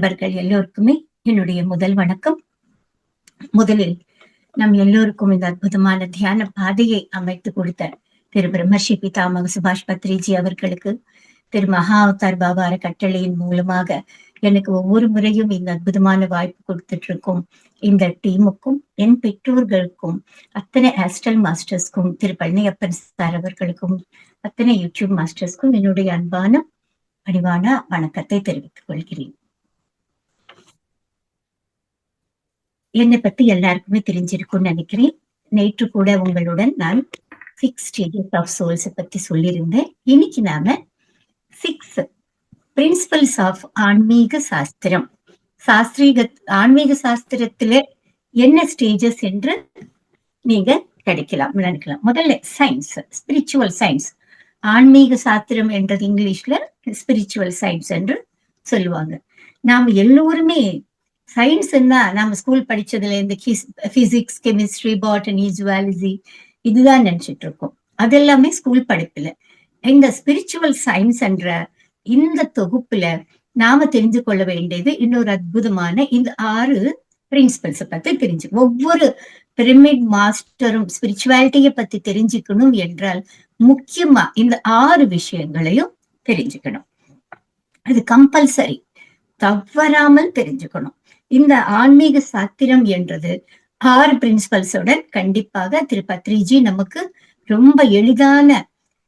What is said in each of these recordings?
நண்பர்கள் எல்லோருக்குமே என்னுடைய முதல் வணக்கம். முதலில் நம் எல்லோருக்கும் இந்த அற்புதமான தியான பாதையை அமைத்து கொடுத்த திரு பிரம்மர்ஷி பிதாமக சுபாஷ் பத்ரிஜி அவர்களுக்கு, திரு மகா அவதார் பாபா அறக்கட்டளையின் மூலமாக எனக்கு ஒவ்வொரு முறையும் இந்த அற்புதமான வாய்ப்பு கொடுத்துட்டு இருக்கும் இந்த டீமுக்கும், என் பெற்றோர்களுக்கும், அத்தனை ஆஸ்ட்ரல் மாஸ்டர்ஸ்க்கும், திரு பழனியப்பன் சார் அவர்களுக்கும், அத்தனை யூடியூப் மாஸ்டர்ஸ்க்கும் என்னுடைய அன்பான பணிவான வணக்கத்தை தெரிவித்துக் கொள்கிறேன். என்னை பத்தி எல்லாருக்குமே தெரிஞ்சிருக்கும்னு நினைக்கிறேன். நேற்று கூட உங்களுடன் நான் 6 ஸ்டேஜஸ் ஆஃப் சோல்ஸ் பத்தி சொல்லியிருந்தேன். இன்னைக்கு நாம 6 பிரின்சிபல்ஸ் ஆஃப் ஆன்மீக சாஸ்திரம், ஆன்மீக சாஸ்திரத்துல என்ன ஸ்டேஜஸ் என்று நீங்க நினைக்கலாம். முதல்ல சயின்ஸ், ஸ்பிரிச்சுவல் சயின்ஸ். ஆன்மீக சாஸ்திரம் என்றது இங்கிலீஷ்ல ஸ்பிரிச்சுவல் சயின்ஸ் என்று சொல்லுவாங்க. நாம எல்லோருமே சயின்ஸ்ன்னா நாம ஸ்கூல் படிச்சதுல இந்த பிசிக்ஸ், கெமிஸ்ட்ரி, பாட்டனி, ஜுவாலஜி இதுதான் நினைச்சிட்டு இருக்கோம். அது எல்லாமே ஸ்கூல் படிப்புல. இந்த ஸ்பிரிச்சுவல் சயின்ஸ் என்ற இந்த தொகுப்புல நாம தெரிஞ்சு கொள்ள வேண்டியது இன்னொரு அற்புதமான இந்த 6 பிரின்சிபல்ஸை பத்தி தெரிஞ்சுக்கணும். ஒவ்வொரு பிரமிட் மாஸ்டரும் ஸ்பிரிச்சுவாலிட்டியை பத்தி தெரிஞ்சுக்கணும் என்றால் முக்கியமா இந்த 6 விஷயங்களையும் தெரிஞ்சுக்கணும். அது கம்பல்சரி, தவறாமல் தெரிஞ்சுக்கணும். இந்த ஆன்மீக சாஸ்திரம் என்றது 6 பிரின்சிபல்ஸோட கண்டிப்பாக திரு பத்ரிஜி நமக்கு ரொம்ப எளிதான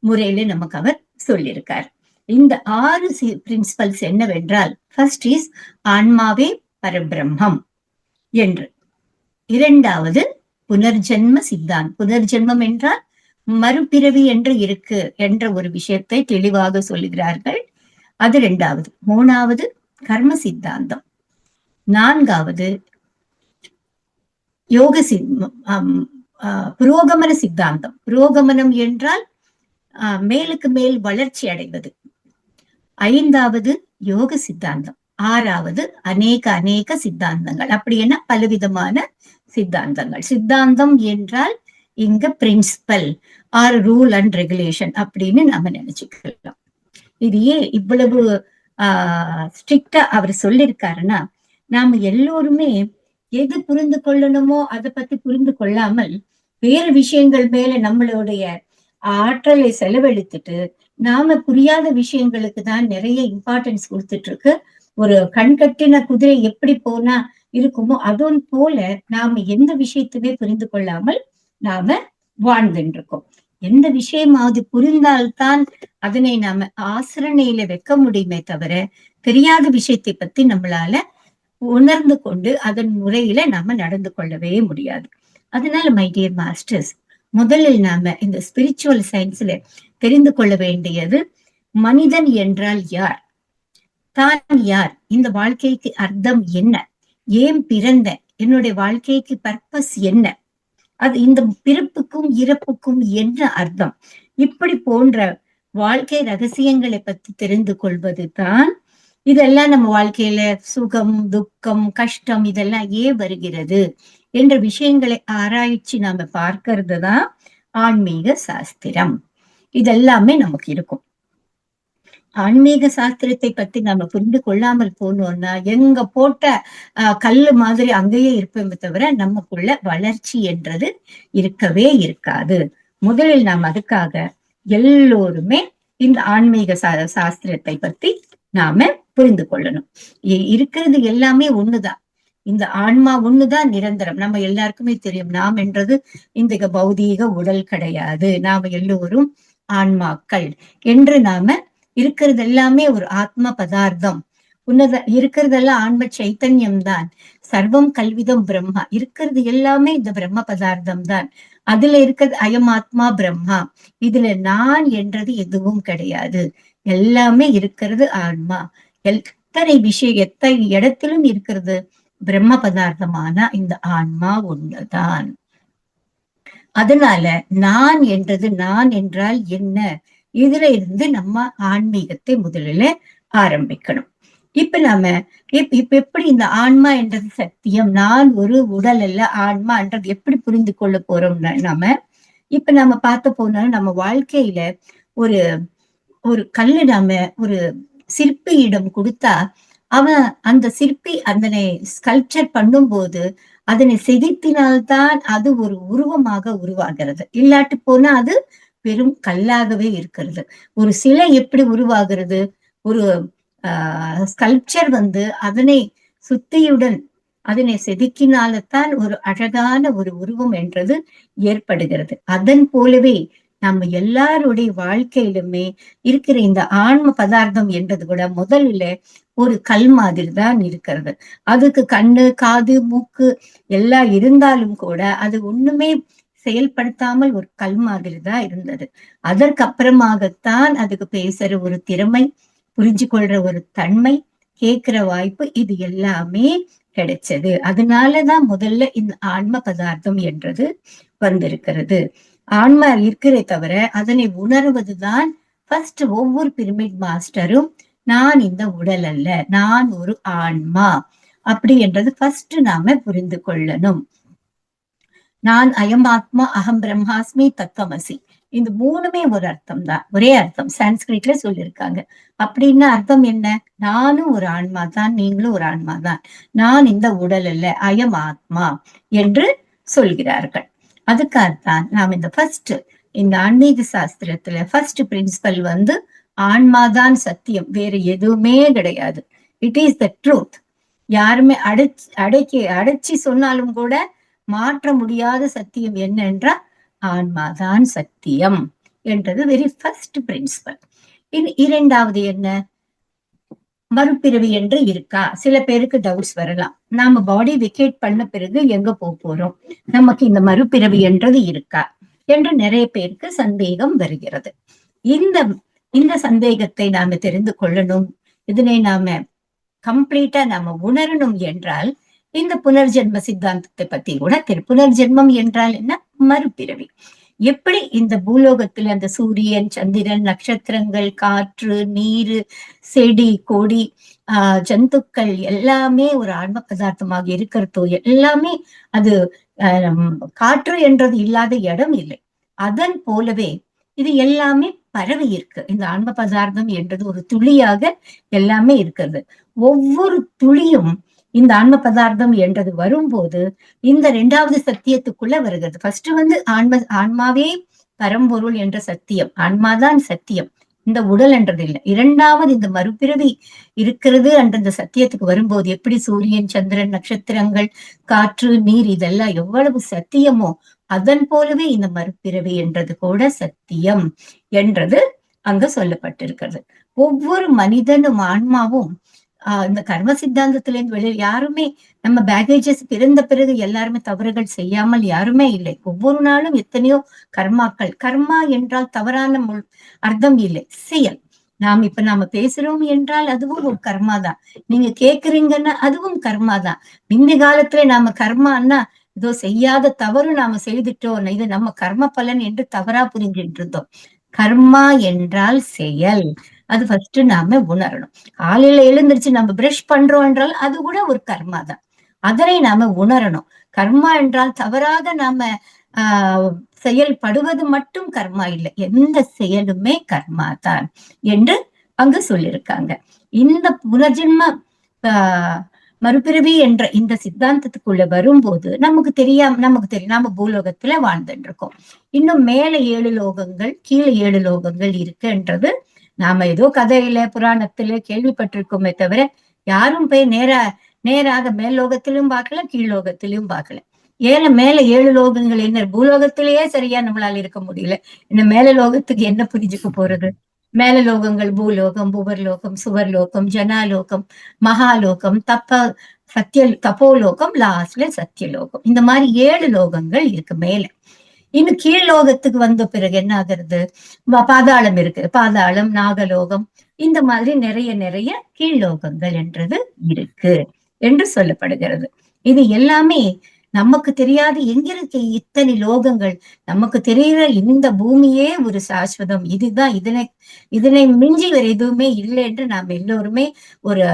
முறையில நமக்கு அவர் சொல்லியிருக்கார். இந்த 6 பிரின்சிபல்ஸ் என்னவென்றால், ஃபர்ஸ்ட் இஸ் ஆன்மாவே பரபிரம்மம் என்று. இரண்டாவது புனர்ஜென்ம சித்தாந்தம். புனர்ஜென்மம் என்றால் மறுபிறவி என்று இருக்கு என்ற ஒரு விஷயத்தை தெளிவாக சொல்லுகிறார்கள். அது 2வது. 3வது கர்ம சித்தாந்தம். 4வது யோக புரோகமன சித்தாந்தம். புரோகமனம் என்றால் மேலுக்கு மேல் வளர்ச்சி அடைவது. 5வது யோக சித்தாந்தம். 6வது அநேக சித்தாந்தங்கள். அப்படி என்ன பலவிதமான சித்தாந்தங்கள். சித்தாந்தம் என்றால் இங்க principle or rule and regulation அப்படின்னு நாம நினைச்சுக்கலாம். இது ஏன் இவ்வளவு ஸ்ட்ரிக்டா அவர் சொல்லியிருக்காருன்னா, நாம எல்லோருமே எது புரிந்து கொள்ளணுமோ அதை பத்தி புரிந்து கொள்ளாமல் வேறு விஷயங்கள் மேல நம்மளுடைய ஆற்றலை செலவழித்துட்டு நாம புரியாத விஷயங்களுக்கு தான் நிறைய இம்பார்ட்டன்ஸ் கொடுத்துட்டு இருக்கு. ஒரு கண்கட்டின குதிரை எப்படி போனா இருக்குமோ அதுவும் போல நாம எந்த விஷயத்துமே புரிந்து கொள்ளாமல் நாம வாழ்ந்துட்டு இருக்கோம். எந்த விஷயமாவது புரிந்தால்தான் அதனை நாம ஆசரணையில வைக்க முடியுமே தவிர, தெரியாத விஷயத்தை பத்தி நம்மளால உணர்ந்து கொண்டு அதன் முறையில நாம நடந்து கொள்ளவே முடியாது. அதனால மை டியர் மாஸ்டர்ஸ், முதலில் நாம இந்த ஸ்பிரிச்சுவல் சயின்ஸ்ல தெரிந்து கொள்ள வேண்டியது, மனிதன் என்றால் யார், தான் யார், இந்த வாழ்க்கைக்கு அர்த்தம் என்ன, ஏன் பிறந்த, என்னுடைய வாழ்க்கைக்கு பர்பஸ் என்ன, அது இந்த பிறப்புக்கும் இறப்புக்கும் என்ன அர்த்தம், இப்படி போன்ற வாழ்க்கை ரகசியங்களை பத்தி தெரிந்து கொள்வது தான். இதெல்லாம் நம்ம வாழ்க்கையில சுகம், துக்கம், கஷ்டம் இதெல்லாம் ஏன் வருகிறது என்ற விஷயங்களை ஆராய்ச்சி நாம பார்க்கறது தான் ஆன்மீக சாஸ்திரம். இதெல்லாமே நமக்கு இருக்கும். ஆன்மீக சாஸ்திரத்தை பத்தி நாம புரிந்து கொள்ளாமல் போனோம்னா எங்க போட்ட கல்லு மாதிரி அங்கேயே இருப்போமே தவிர நமக்குள்ள வளர்ச்சி என்றது இருக்கவே இருக்காது. முதலில் நாம் அதுக்காக எல்லோருமே இந்த ஆன்மீக சாஸ்திரத்தை பத்தி நாம புரிந்து கொள்ளணும். இருக்கிறது எல்லாமே ஒண்ணுதான். இந்த ஆன்மா ஒண்ணுதான் நிரந்தரம். நம்ம எல்லாருக்குமே தெரியும், நாம் என்றது இந்த பௌதீக உடல் கிடையாது. நாம எல்லோரும் ஆன்மாக்கள் என்று நாம இருக்கிறது எல்லாமே ஒரு ஆத்ம பதார்த்தம். இருக்கிறதெல்லாம் ஆன்ம சைத்தன்யம் தான். சர்வம் கல்விதம் பிரம்மா. இருக்கிறது எல்லாமே இந்த பிரம்ம பதார்த்தம் தான். அதுல இருக்கிறது அயம் ஆத்மா பிரம்மா. இதுல நான் என்றது எதுவும் கிடையாது. எல்லாமே இருக்கிறது ஆன்மா. எத்தனை விஷயம், எத்தனை இடத்திலும் இருக்கிறது பிரம்ம பதார்த்தமான இந்த ஆன்மா ஒண்ணுதான். அதனால நான் என்றது, நான் என்றால் என்ன, இதுல இருந்து நம்ம ஆன்மீகத்தை முதலில் ஆரம்பிக்கணும். இப்ப நாம இப்ப எப்படி இந்த ஆன்மா என்றது சத்தியம், நான் ஒரு உடல் அல்ல ஆன்மான்றது எப்படி புரிந்து கொள்ள போறோம்னா, நம்ம பார்த்த போனா நம்ம வாழ்க்கையில ஒரு ஒரு கல்லு நாம ஒரு சிற்பியிடம் கொடுத்தா அவன் அந்த சிற்பி அதனை ஸ்கல்ப்சர் பண்ணும்போது அதனை செதுக்கினால்தான் அது ஒரு உருவமாக உருவாகிறது. இல்லாட்டி போனா அது வெறும் கல்லாகவே இருக்கிறது. ஒரு சிலை எப்படி உருவாகிறது? ஒரு ஸ்கல்ப்சர் வந்து அதனை சுத்தியுடன் அதனை செதுக்கினால்தான் ஒரு அழகான ஒரு உருவம் என்றது ஏற்படுகிறது. அதன் போலவே நம்ம எல்லாருடைய வாழ்க்கையிலுமே இருக்கிற இந்த ஆன்ம பதார்த்தம் என்றது கூட முதல்ல ஒரு கல் மாதிரி தான் இருக்கிறது. அதுக்கு கண்ணு, காது, மூக்கு எல்லாம் இருந்தாலும் கூட அது ஒண்ணுமே செயல்படுத்தாமல் ஒரு கல் மாதிரி தான் இருந்தது. அதற்கப்புறமாகத்தான் அதுக்கு பேசுற ஒரு திறமை, புரிஞ்சு கொள்ற ஒரு தன்மை, கேட்கிற வாய்ப்பு, இது எல்லாமே கிடைச்சது. அதனாலதான் முதல்ல இந்த ஆன்ம பதார்த்தம் என்றது வந்திருக்கிறது. ஆன்மா இருக்கிறே தவிர அதனை உணர்வதுதான் ஃபர்ஸ்ட் ஒவ்வொரு பிரமிட் மாஸ்டரும் நான் இந்த உடல் அல்ல, நான் ஒரு ஆன்மா அப்படி என்றது ஃபர்ஸ்ட் நாம புரிந்து கொள்ளணும். நான் அயம் ஆத்மா, அகம் பிரம்மாஸ்மி, தத்துவமசி. இந்த மூணுமே ஒரு அர்த்தம் தான், ஒரே அர்த்தம். சான்ஸ்கிரிட்ல சொல்லியிருக்காங்க. அப்படின்னா அர்த்தம் என்ன? நானும் ஒரு ஆன்மா தான், நீங்களும் ஒரு ஆன்மா தான். நான் இந்த உடல் அல்ல, அயம் ஆத்மா என்று சொல்கிறார்கள். அதுக்காகத்தான் நாம் இந்த ஃபர்ஸ்ட் இந்த ஆன்மீக சாஸ்திரத்துல ஃபர்ஸ்ட் பிரின்சிபல் வந்து ஆன்மாதான் சத்தியம், வேற எதுவுமே கிடையாது. It is the truth. யாருமே அடைச்சி சொன்னாலும் கூட மாற்ற முடியாத சத்தியம் என்னென்றால் ஆன்மாதான் சத்தியம் என்றது வெரி ஃபர்ஸ்ட் பிரின்சிபல். இரண்டாவது என்ன? மறுபிறவி என்று இருக்கா? சில பேருக்கு டவுட்ஸ் வரலாம். நாம பாடி வெக்கேட் பண்ண பிறகு எங்க போறோம், நமக்கு இந்த மறுபிறவி என்றது இருக்கா என்று நிறைய பேருக்கு சந்தேகம் வருகிறது. இந்த இந்த சந்தேகத்தை நாம தெரிந்து கொள்ளணும், இதனை நாம கம்ப்ளீட்டா நாம உணரணும் என்றால் இந்த புனர்ஜென்ம சித்தாந்தத்தை பத்தி கூட புனர்ஜென்மம் என்றால் என்ன? மறுபிறவி. எப்படி இந்த பூலோகத்துல அந்த சூரியன், சந்திரன், நட்சத்திரங்கள், காற்று, நீரு, செடி, கொடி, ஜந்துக்கள் எல்லாமே ஒரு ஆன்ம பதார்த்தமாக இருக்கிறதோ, எல்லாமே அது காற்று என்றது இல்லாத இடம் இல்லை. அதன் போலவே இது எல்லாமே பரவி இருக்கு. இந்த ஆன்ம பதார்த்தம் என்றது ஒரு துளியாக எல்லாமே இருக்கிறது. ஒவ்வொரு துளியும் இந்த ஆன்ம பதார்த்தம் என்றது வரும்போது இந்த இரண்டாவது சத்தியத்துக்குள்ள வருகிறது. ஃபர்ஸ்ட் வந்து ஆன்மாவே பரம்பொருள் என்ற சத்தியம், ஆன்மாதான் சத்தியம், இந்த உடல் என்றது இல்லை. இரண்டாவது இந்த மறுபிறவி இருக்கிறது என்ற இந்த சத்தியத்துக்கு வரும்போது எப்படி சூரியன், சந்திரன், நட்சத்திரங்கள், காற்று, நீர் இதெல்லாம் எவ்வளவு சத்தியமோ அதன் போலவே இந்த மறுபிறவி என்றது கூட சத்தியம் என்றது அங்க சொல்லப்பட்டிருக்கிறது. ஒவ்வொரு மனிதனும் ஆன்மாவும் இந்த கர்ம சித்தாந்தத்திலேருந்து வெளியில் யாருமே நம்ம பேகேஜஸ் பிறந்த பிறகு எல்லாருமே தவறுகள் செய்யாமல் யாருமே இல்லை. ஒவ்வொரு நாளும் எத்தனையோ கர்மாக்கள். கர்மா என்றால் தவறான அர்த்தம் இல்லை, செயல். நாம பேசுறோம் என்றால் அதுவும் ஒரு கர்மா தான். நீங்க கேக்குறீங்கன்னா அதுவும் கர்மா தான். முந்தி காலத்துல நாம கர்மான்னா ஏதோ செய்யாத தவறு நாம செய்துட்டோம், இது நம்ம கர்ம பலன் என்று தவறா புரிஞ்சுட்டு இருந்தோம். கர்மா என்றால் செயல். அது ஃபர்ஸ்ட் நாம உணரணும். காலையில எழுந்திருச்சு நம்ம பிரஷ் பண்றோம் என்றால் அது கூட ஒரு கர்மா தான். அதனை நாம உணரணும். கர்மா என்றால் தவறாக நாம செயல்படுவது மட்டும் கர்மா இல்லை, எந்த செயலுமே கர்மா தான் என்று அங்கு சொல்லியிருக்காங்க. இந்த புனர்ஜென்ம மறுபிறவி என்ற இந்த சித்தாந்தத்துக்குள்ள வரும்போது நமக்கு தெரியும், நாம பூலோகத்துல வாழ்ந்துட்டு இருக்கோம். இன்னும் மேல 7 லோகங்கள், கீழே 7 லோகங்கள் இருக்குன்றது நாம ஏதோ கதையில புராணத்துல கேள்விப்பட்டிருக்கோமே தவிர யாரும் போய் நேராக மேல் லோகத்திலும் பார்க்கல, கீழ் லோகத்திலும் பார்க்கல. மேல 7 லோகங்கள் என்ன? பூலோகத்திலேயே சரியா நம்மளால இருக்க முடியல, இன்னும் மேல லோகத்துக்கு என்ன புரிஞ்சுக்க போறது? மேல லோகங்கள் பூலோகம், புவர்லோகம், சுவர்லோகம், ஜனாலோகம், மகாலோகம், தப்போலோகம், லாஸ்ட்ல சத்தியலோகம். இந்த மாதிரி 7 லோகங்கள் இருக்கு மேல. இன்னும் கீழ் லோகத்துக்கு வந்த பிறகு என்ன ஆகுறது? பாதாளம் இருக்கு, பாதாளம், நாகலோகம், இந்த மாதிரி நிறைய கீழ் லோகங்கள் என்றது இருக்கு என்று சொல்லப்படுகிறது. இது எல்லாமே நமக்கு தெரியாது. எங்க இருக்கு இத்தனை லோகங்கள்? நமக்கு தெரிகிற இந்த பூமியே ஒரு சாஸ்வதம், இதுதான், இதனை மிஞ்சி வேற எதுவுமே இல்லை என்று நாம் எல்லோருமே ஒரு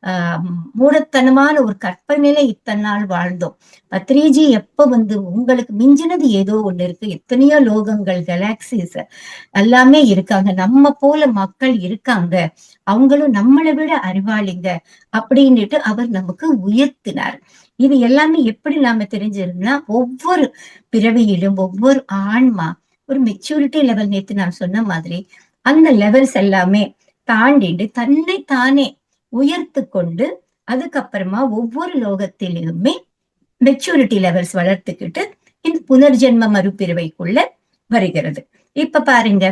ஆஹ் மூடத்தனமான ஒரு கற்பனையில இத்தனை நாள் வாழ்ந்தோம். பத்ரிஜி எப்ப வந்து உங்களுக்கு மிஞ்சினது ஏதோ ஒண்ணு இருக்கு, எத்தனையோ லோகங்கள், கேலாக்சிஸ் எல்லாமே இருக்காங்க, நம்ம போல மக்கள் இருக்காங்க, அவங்களும் நம்மளை விட அறிவாளிங்க அப்படின்னுட்டு அவர் நமக்கு உயர்த்தினார். இது எல்லாமே எப்படி நாம தெரிஞ்சிருந்தா, ஒவ்வொரு பிறவியிலும் ஒவ்வொரு ஆன்மா ஒரு மெச்சூரிட்டி லெவல், நேத்து நான் சொன்ன மாதிரி அந்த லெவல்ஸ் எல்லாமே தாண்டிட்டு தன்னை தானே உயர்த்து கொண்டு அதுக்கப்புறமா ஒவ்வொரு லோகத்திலுமே மெச்சூரிட்டி லெவல்ஸ் வளர்த்துக்கிட்டு இந்த புனர்ஜென்ம மறுபிறவைக்குள்ள வருகிறது. இப்ப பாருங்க,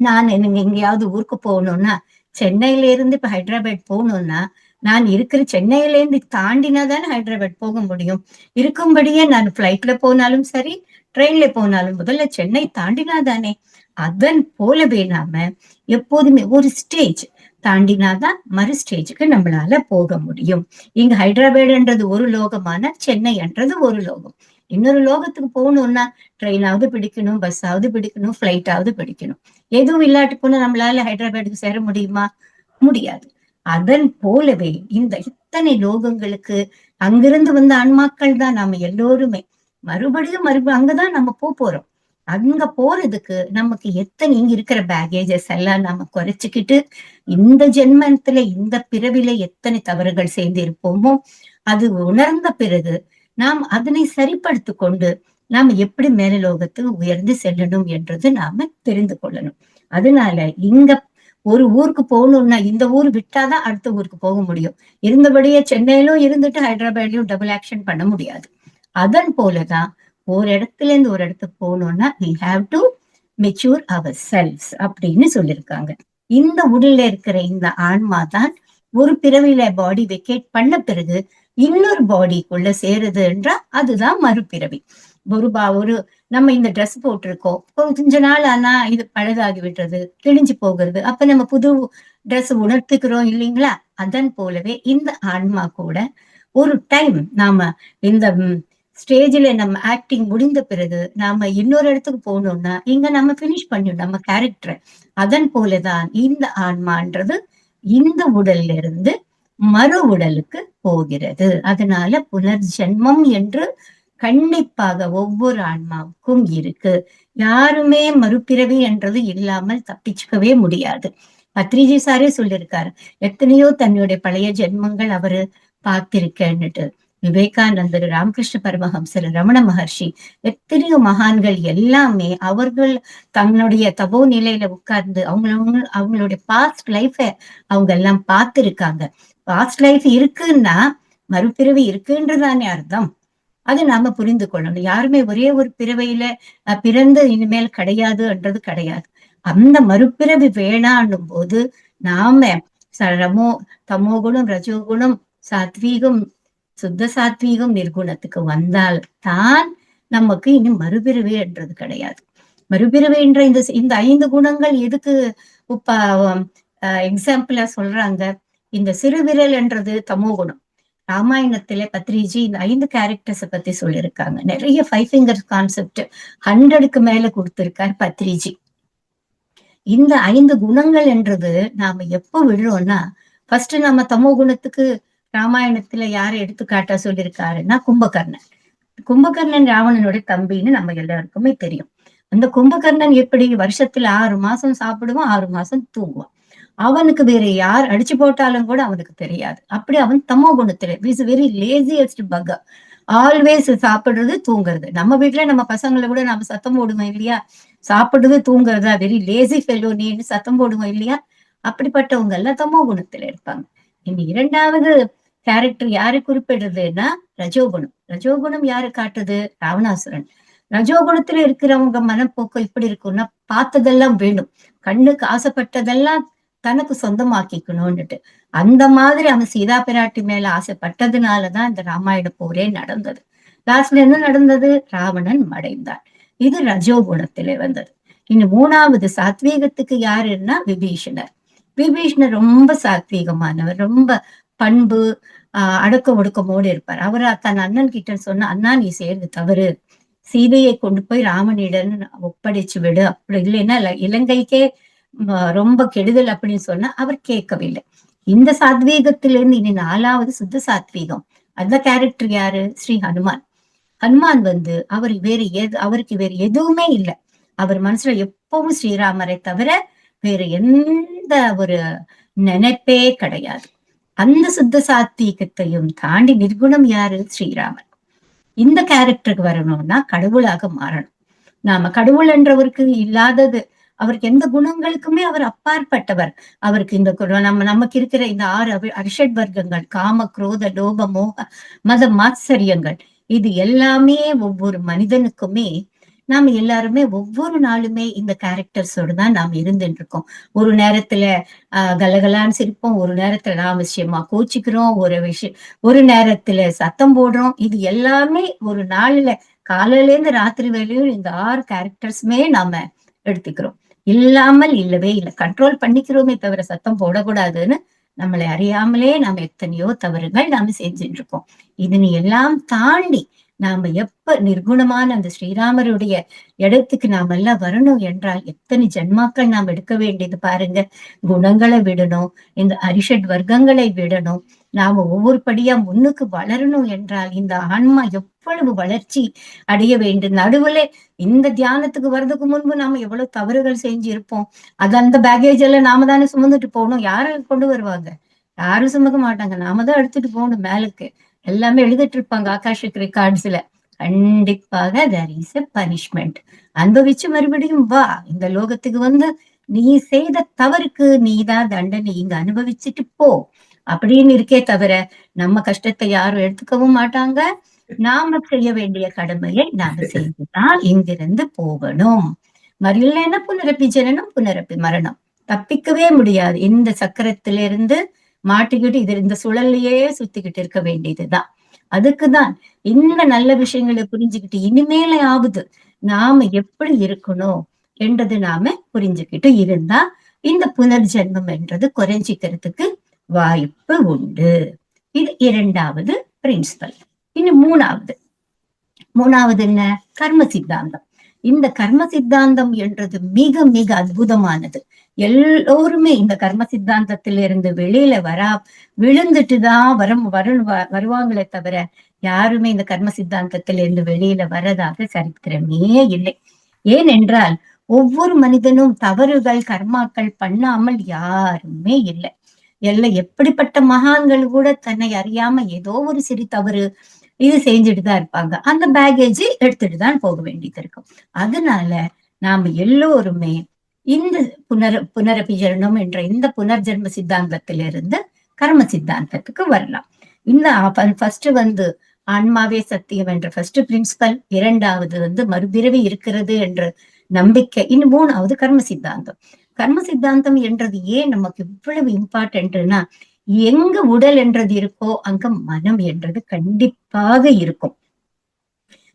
நான் நீங்க எங்கேயாவது ஊருக்கு போகணும்னா, சென்னையில இருந்து இப்ப ஹைதராபாத் போகணும்னா, நான் இருக்கிற சென்னையில இருந்து தாண்டினா தானே ஹைதராபாத் போக முடியும். இருக்கும்படியே நான் பிளைட்ல போனாலும் சரி, ட்ரெயின்ல போனாலும் முதல்ல சென்னை தாண்டினா தானே. அதன் போலவே நாம எப்போதுமே ஒரு ஸ்டேஜ் தாண்டினாதான் மறு ஸ்டேஜுக்கு நம்மளால போக முடியும். இங்க ஹைதராபாத்ன்றது ஒரு லோகமான, சென்னைன்றது ஒரு லோகம். இன்னொரு லோகத்துக்கு போகணும்னா ட்ரெயினாவது பிடிக்கணும், பஸ்ஸாவது பிடிக்கணும், பிளைட்டாவது பிடிக்கணும். எதுவும் இல்லாட்டி போனா நம்மளால ஹைதராபாத்துக்கு சேர முடியுமா? முடியாது. அதன் போலவே இந்த இத்தனை லோகங்களுக்கு அங்கிருந்து வந்த ஆன்மாக்கள் தான் நாம எல்லோருமே. மறுபடியும் அங்கதான் நம்ம போறோம். அங்க போறதுக்கு நமக்கு எத்தனை இங்க இருக்கிற பேகேஜஸ் எல்லாம் நாம குறைச்சிக்கிட்டு, இந்த ஜென்மத்துல இந்த பிறவில எத்தனை தவறுகள் செய்து இருப்போமோ அது உணர்ந்த பிறகு நாம் அதனை சரிப்படுத்தி கொண்டு நாம் எப்படி மேலலோகத்துக்கு உயர்ந்து செல்லணும் என்றது நாம தெரிந்து கொள்ளணும். அதனால இங்க ஒரு ஊருக்கு போகணும்னா இந்த ஊர் விட்டாதான் அடுத்த ஊருக்கு போக முடியும். இருந்தபடியே சென்னையிலும் இருந்துட்டு ஹைதராபாத்லயும் டபுள் ஆக்ஷன் பண்ண முடியாது. அதன் போலதான் ஒரு இடத்துல இருந்து ஒரு இடத்துக்கு போகணும்னா we have to mature ourselves அப்படின்னு சொல்லியிருக்காங்க. இந்த உடல்ல இருக்கிற இந்த ஆன்மா தான் ஒரு பிறவியில பாடி வெக்கேட் பண்ண பிறகு இன்னொரு பாடிக்குள்ள சேருது என்றா அதுதான் மறுபிறவி. ஒரு நம்ம இந்த ட்ரெஸ் போட்டிருக்கோம், கொஞ்ச நாள் ஆனா இது பழுதாகி விடுறது, கிழிஞ்சு போகிறது, அப்ப நம்ம புது ட்ரெஸ் உணர்த்துக்கிறோம் இல்லைங்களா? அதன் போலவே இந்த ஆன்மா கூட ஒரு டைம் நாம இந்த ஸ்டேஜ்ல நம்ம ஆக்டிங் முடிந்த பிறகு நாம இன்னொரு இடத்துக்கு போகணும்னா இங்க நம்ம பினிஷ் பண்ணிடும் நம்ம கேரக்டரை. அதன் போலதான் இந்த ஆன்மான்றது இந்த உடல்ல இருந்து மறு உடலுக்கு போகிறது. அதனால புனர்ஜென்மம் என்று கண்டிப்பாக ஒவ்வொரு ஆன்மாவுக்கும் இருக்கு. யாருமே மறுபிறவி என்றது இல்லாமல் தப்பிச்சுக்கவே முடியாது. பத்ரிஜி சாரே சொல்லியிருக்காரு, எத்தனையோ தன்னுடைய பழைய ஜென்மங்கள் அவரு பார்த்திருக்கேன்னுட்டு. விவேகானந்தர், ராமகிருஷ்ண பரமஹம்சர், ரமண மகர்ஷி, எத்தனையோ மகான்கள் எல்லாமே அவர்கள் தன்னுடைய தபோ நிலையில உட்கார்ந்து அவங்களுடைய பாஸ்ட் லைஃப அவங்க எல்லாம் பார்த்திருக்காங்க. பாஸ்ட் லைஃப் இருக்குன்னா மறுபிறவி இருக்குன்றதானே அர்த்தம். அதை நாம புரிந்து கொள்ளணும். யாருமே ஒரே ஒரு பிறவையில பிறந்து இனிமேல் கிடையாதுன்றது கிடையாது. அந்த மறுபிறவி வேணான்னும் போது நாம ரமோ தமோகுணம், ரஜோகுணம், சாத்வீகம், சுத்த சாத்வீகம், நிர்குணத்துக்கு வந்தால் தான் நமக்கு இனி மறுபிறவி என்றது கிடையாது. மறுபிறவி என்ற இந்த 5 குணங்கள் எதுக்கு இப்ப எக்ஸாம்பிளா சொல்றாங்க? இந்த சிறுவிரல் என்றது தமோ குணம். ராமாயணத்துல பத்ரிஜி இந்த 5 கேரக்டர்ஸ பத்தி சொல்லியிருக்காங்க. நிறைய 5 ஃபிங்கர் கான்செப்ட் 100க்கு மேல கொடுத்திருக்காரு பத்ரிஜி. இந்த 5 குணங்கள் என்றது நாம எப்ப விடுறோம்னா, ஃபர்ஸ்ட் நம்ம தமோ குணத்துக்கு ராமாயணத்துல யாரை எடுத்துக்காட்டா சொல்லியிருக்காருன்னா கும்பகர்ணன். கும்பகர்ணன் ராவணனுடைய தம்பின்னு நம்ம எல்லாருக்குமே தெரியும். அந்த கும்பகர்ணன் எப்படி வருஷத்துல 6 மாசம் சாப்பிடுவான், 6 மாசம் தூங்குவான். அவனுக்கு வேற யார் அடிச்சு போட்டாலும் கூட அவனுக்கு தெரியாது. அப்படி அவன் தமோ குணத்துல இஸ் வெரி லேசியஸ்ட் பக். ஆல்வேஸ் சாப்பிடுறது தூங்குறது. நம்ம வீட்டுல நம்ம பசங்களை கூட நாம சத்தம் போடுவோம் இல்லையா? சாப்பிடுறது தூங்குறதா, வெரி லேசி ஃபெல்லோ நீன்னு சத்தம் போடுவோம் இல்லையா? அப்படிப்பட்டவங்க எல்லாம் தமோ குணத்துல இருப்பாங்க. இந்த 2வது கேரக்டர் யாரு குறிப்பிடுறதுன்னா ரஜோகுணம். ரஜோகுணம் யாரு காட்டுது? ராவணாசுரன். ரஜோகுணத்துல இருக்கிறவங்க மனப்போக்கு இப்படி இருக்கும்னா, பார்த்ததெல்லாம் வேணும், கண்ணுக்கு ஆசைப்பட்டதெல்லாம் தனக்கு சொந்தமாக்கிக்கணும்னுட்டு. அந்த மாதிரி அவன் சீதா பிராட்டி மேல ஆசைப்பட்டதுனாலதான் இந்த ராமாயண போரே நடந்தது. லாஸ்ட்ல என்ன நடந்தது? ராவணன் மடைந்தான். இது ரஜோகுணத்திலே வந்தது. இன்னும் 3வது சாத்வீகத்துக்கு யாருன்னா விபீஷணர். விபீஷணர் ரொம்ப சாத்வீகமானவர், ரொம்ப பண்பு அடக்க ஒடுக்கமோடு இருப்பார். அவர் தன் அண்ணன் கிட்ட சொன்ன, அண்ணா நீ செய்யறது தவறு, சீதையை கொண்டு போய் ராமனிடம் ஒப்படைச்சு விடு, அப்படி இல்லைன்னா இலங்கைக்கே ரொம்ப கெடுதல் அப்படின்னு சொன்னா அவர் கேட்கவில்லை. இந்த சாத்வீகத்திலிருந்து இனி 4வது சுத்த சாத்வீகம். அந்த கேரக்டர் யாரு? ஸ்ரீ ஹனுமான். ஹனுமான் அவர் அவருக்கு வேற எதுவுமே இல்லை. அவர் மனசுல எப்பவும் ஸ்ரீராமரை தவிர வேற எந்த ஒரு நினைப்பே கிடையாது. அந்த சுத்த சாத்வீகத்தையும் தாண்டி நிர்குணம் யாரு? ஸ்ரீராமன். இந்த கேரக்டருக்கு வரணும்னா கடவுளாக மாறணும். நாம கடவுள் என்றவருக்கு இல்லாதது, அவருக்கு எந்த குணங்களுக்குமே அவர் அப்பாற்பட்டவர். அவருக்கு இந்த நமக்கு இருக்கிற இந்த 6 அரிஷட் வர்க்கங்கள், காம, குரோத, லோப, மோக, மத, மாத்சரியங்கள், இது எல்லாமே ஒவ்வொரு மனிதனுக்குமே நாம எல்லாருமே ஒவ்வொரு நாளுமே இந்த கேரக்டர்ஸோடு தான் நாம் இருந்துட்டு இருக்கோம். ஒரு நேரத்துல கலகலான்னு சிரிப்போம், ஒரு நேரத்துல விஷயமா கோச்சிக்கிறோம், ஒரு நேரத்துல சத்தம் போடுறோம். இது எல்லாமே ஒரு நாள்ல காலையில இருந்து ராத்திரி வேலையும் இந்த 6 கேரக்டர்ஸுமே நாம எடுத்துக்கிறோம். இல்லாமல் இல்லவே இல்லை. கண்ட்ரோல் பண்ணிக்கிறோமே தவிர சத்தம் போடக்கூடாதுன்னு நம்மளை அறியாமலே நாம எத்தனையோ தவறுகள் நாம செஞ்சுட்டு இருக்கோம். இதனை எல்லாம் தாண்டி நாம எப்ப நிர்குணமான அந்த ஸ்ரீராமருடைய இடத்துக்கு நாம எல்லாம் வரணும் என்றால் எத்தனை ஜென்மாக்கள் நாம் எடுக்க வேண்டியது பாருங்க. குணங்களை விடணும், இந்த அரிஷட் வர்க்கங்களை விடணும். நாம ஒவ்வொரு படியா முன்னுக்கு வளரணும் என்றால் இந்த ஆன்மா எவ்வளவு வளர்ச்சி அடைய வேண்டும். நடுவுல இந்த தியானத்துக்கு வர்றதுக்கு முன்பு நாம எவ்வளவு தவறுகள் செஞ்சிருப்போம். அந்த பேகேஜ் எல்லாம் நாம தானே சுமந்துட்டு போகணும். யாரும் கொண்டு வருவாங்க? யாரும் சுமக்க மாட்டாங்க. நாம தான் எடுத்துட்டு போகணும் மேலுக்கு. எல்லாமே எழுதிட்டு இருப்பாங்க ஆகாஷிக் ரெக்கார்ட்ஸ்ல. கண்டிப்பாக there is a punishment. அனுபவிச்சு மறுபடியும் வா, இந்த லோகத்துக்கு நீ செய்த தவறுக்கு நீதான் தண்டனை இங்க அனுபவிச்சுட்டு போ அப்படின்னு இருக்கே தவிர நம்ம கஷ்டத்தை யாரும் எடுத்துக்கவும் மாட்டாங்க. நாம செய்ய வேண்டிய கடமையை நாம செய்துதான் இங்கிருந்து போகணும். இல்லைன்னா புனரப்பி ஜனனம், புனரப்பி மரணம். தப்பிக்கவே முடியாது. இந்த சக்கரத்திலிருந்து மாட்டிக்கிட்டு இந்த சுழல்லையே சுத்திக்கிட்டு இருக்க வேண்டியதுதான். அதுக்குதான் இந்த நல்ல விஷயங்களை புரிஞ்சுக்கிட்டு இனிமேல ஆகுது நாம எப்படி இருக்கணும் என்றது நாம புரிஞ்சுக்கிட்டு இருந்தா இந்த புனர்ஜென்மம் என்றது குறைஞ்சிக்கிறதுக்கு வாய்ப்பு உண்டு. இது 2வது பிரின்சிபல். இன்னும் மூணாவது என்ன? கர்ம சித்தாந்தம். இந்த கர்ம சித்தாந்தம் என்றது மிக மிக அற்புதமானது. எல்லோருமே இந்த கர்ம சித்தாந்தத்திலிருந்து வெளியில விழுந்துட்டுதான் வருவாங்களே தவிர யாருமே இந்த கர்ம சித்தாந்தத்திலிருந்து வெளியில வர்றதாக சரித்திரமே இல்லை. ஏனென்றால் ஒவ்வொரு மனிதனும் தவறுகள் கர்மாக்கள் பண்ணாமல் யாருமே இல்லை. எப்படிப்பட்ட மகான்கள் கூட தன்னை அறியாம ஏதோ ஒரு சிறு தவறு இது செஞ்சுட்டுதான் இருப்பாங்க. அந்த பேகேஜ் எடுத்துட்டு தான் போக வேண்டியது இருக்கும். அதனால நாம எல்லோருமே இந்த புனரபிஜரணம் என்ற இந்த புனர்ஜென்ம சித்தாந்தத்திலிருந்து கர்ம சித்தாந்தத்துக்கு வரலாம். இந்த ஃபர்ஸ்ட் ஆன்மாவே சத்தியம் என்ற ஃபர்ஸ்ட் பிரின்சிபல், 2வது மறுபிறவி இருக்கிறது என்ற நம்பிக்கை, இன்னும் 3வது கர்ம சித்தாந்தம். கர்ம சித்தாந்தம் என்றது ஏன் நமக்கு இவ்வளவு இம்பார்ட்டன்ட்னா, எங்க உடல் என்றது இருக்கோ அங்க மனம் என்றது கண்டிப்பாக இருக்கும்.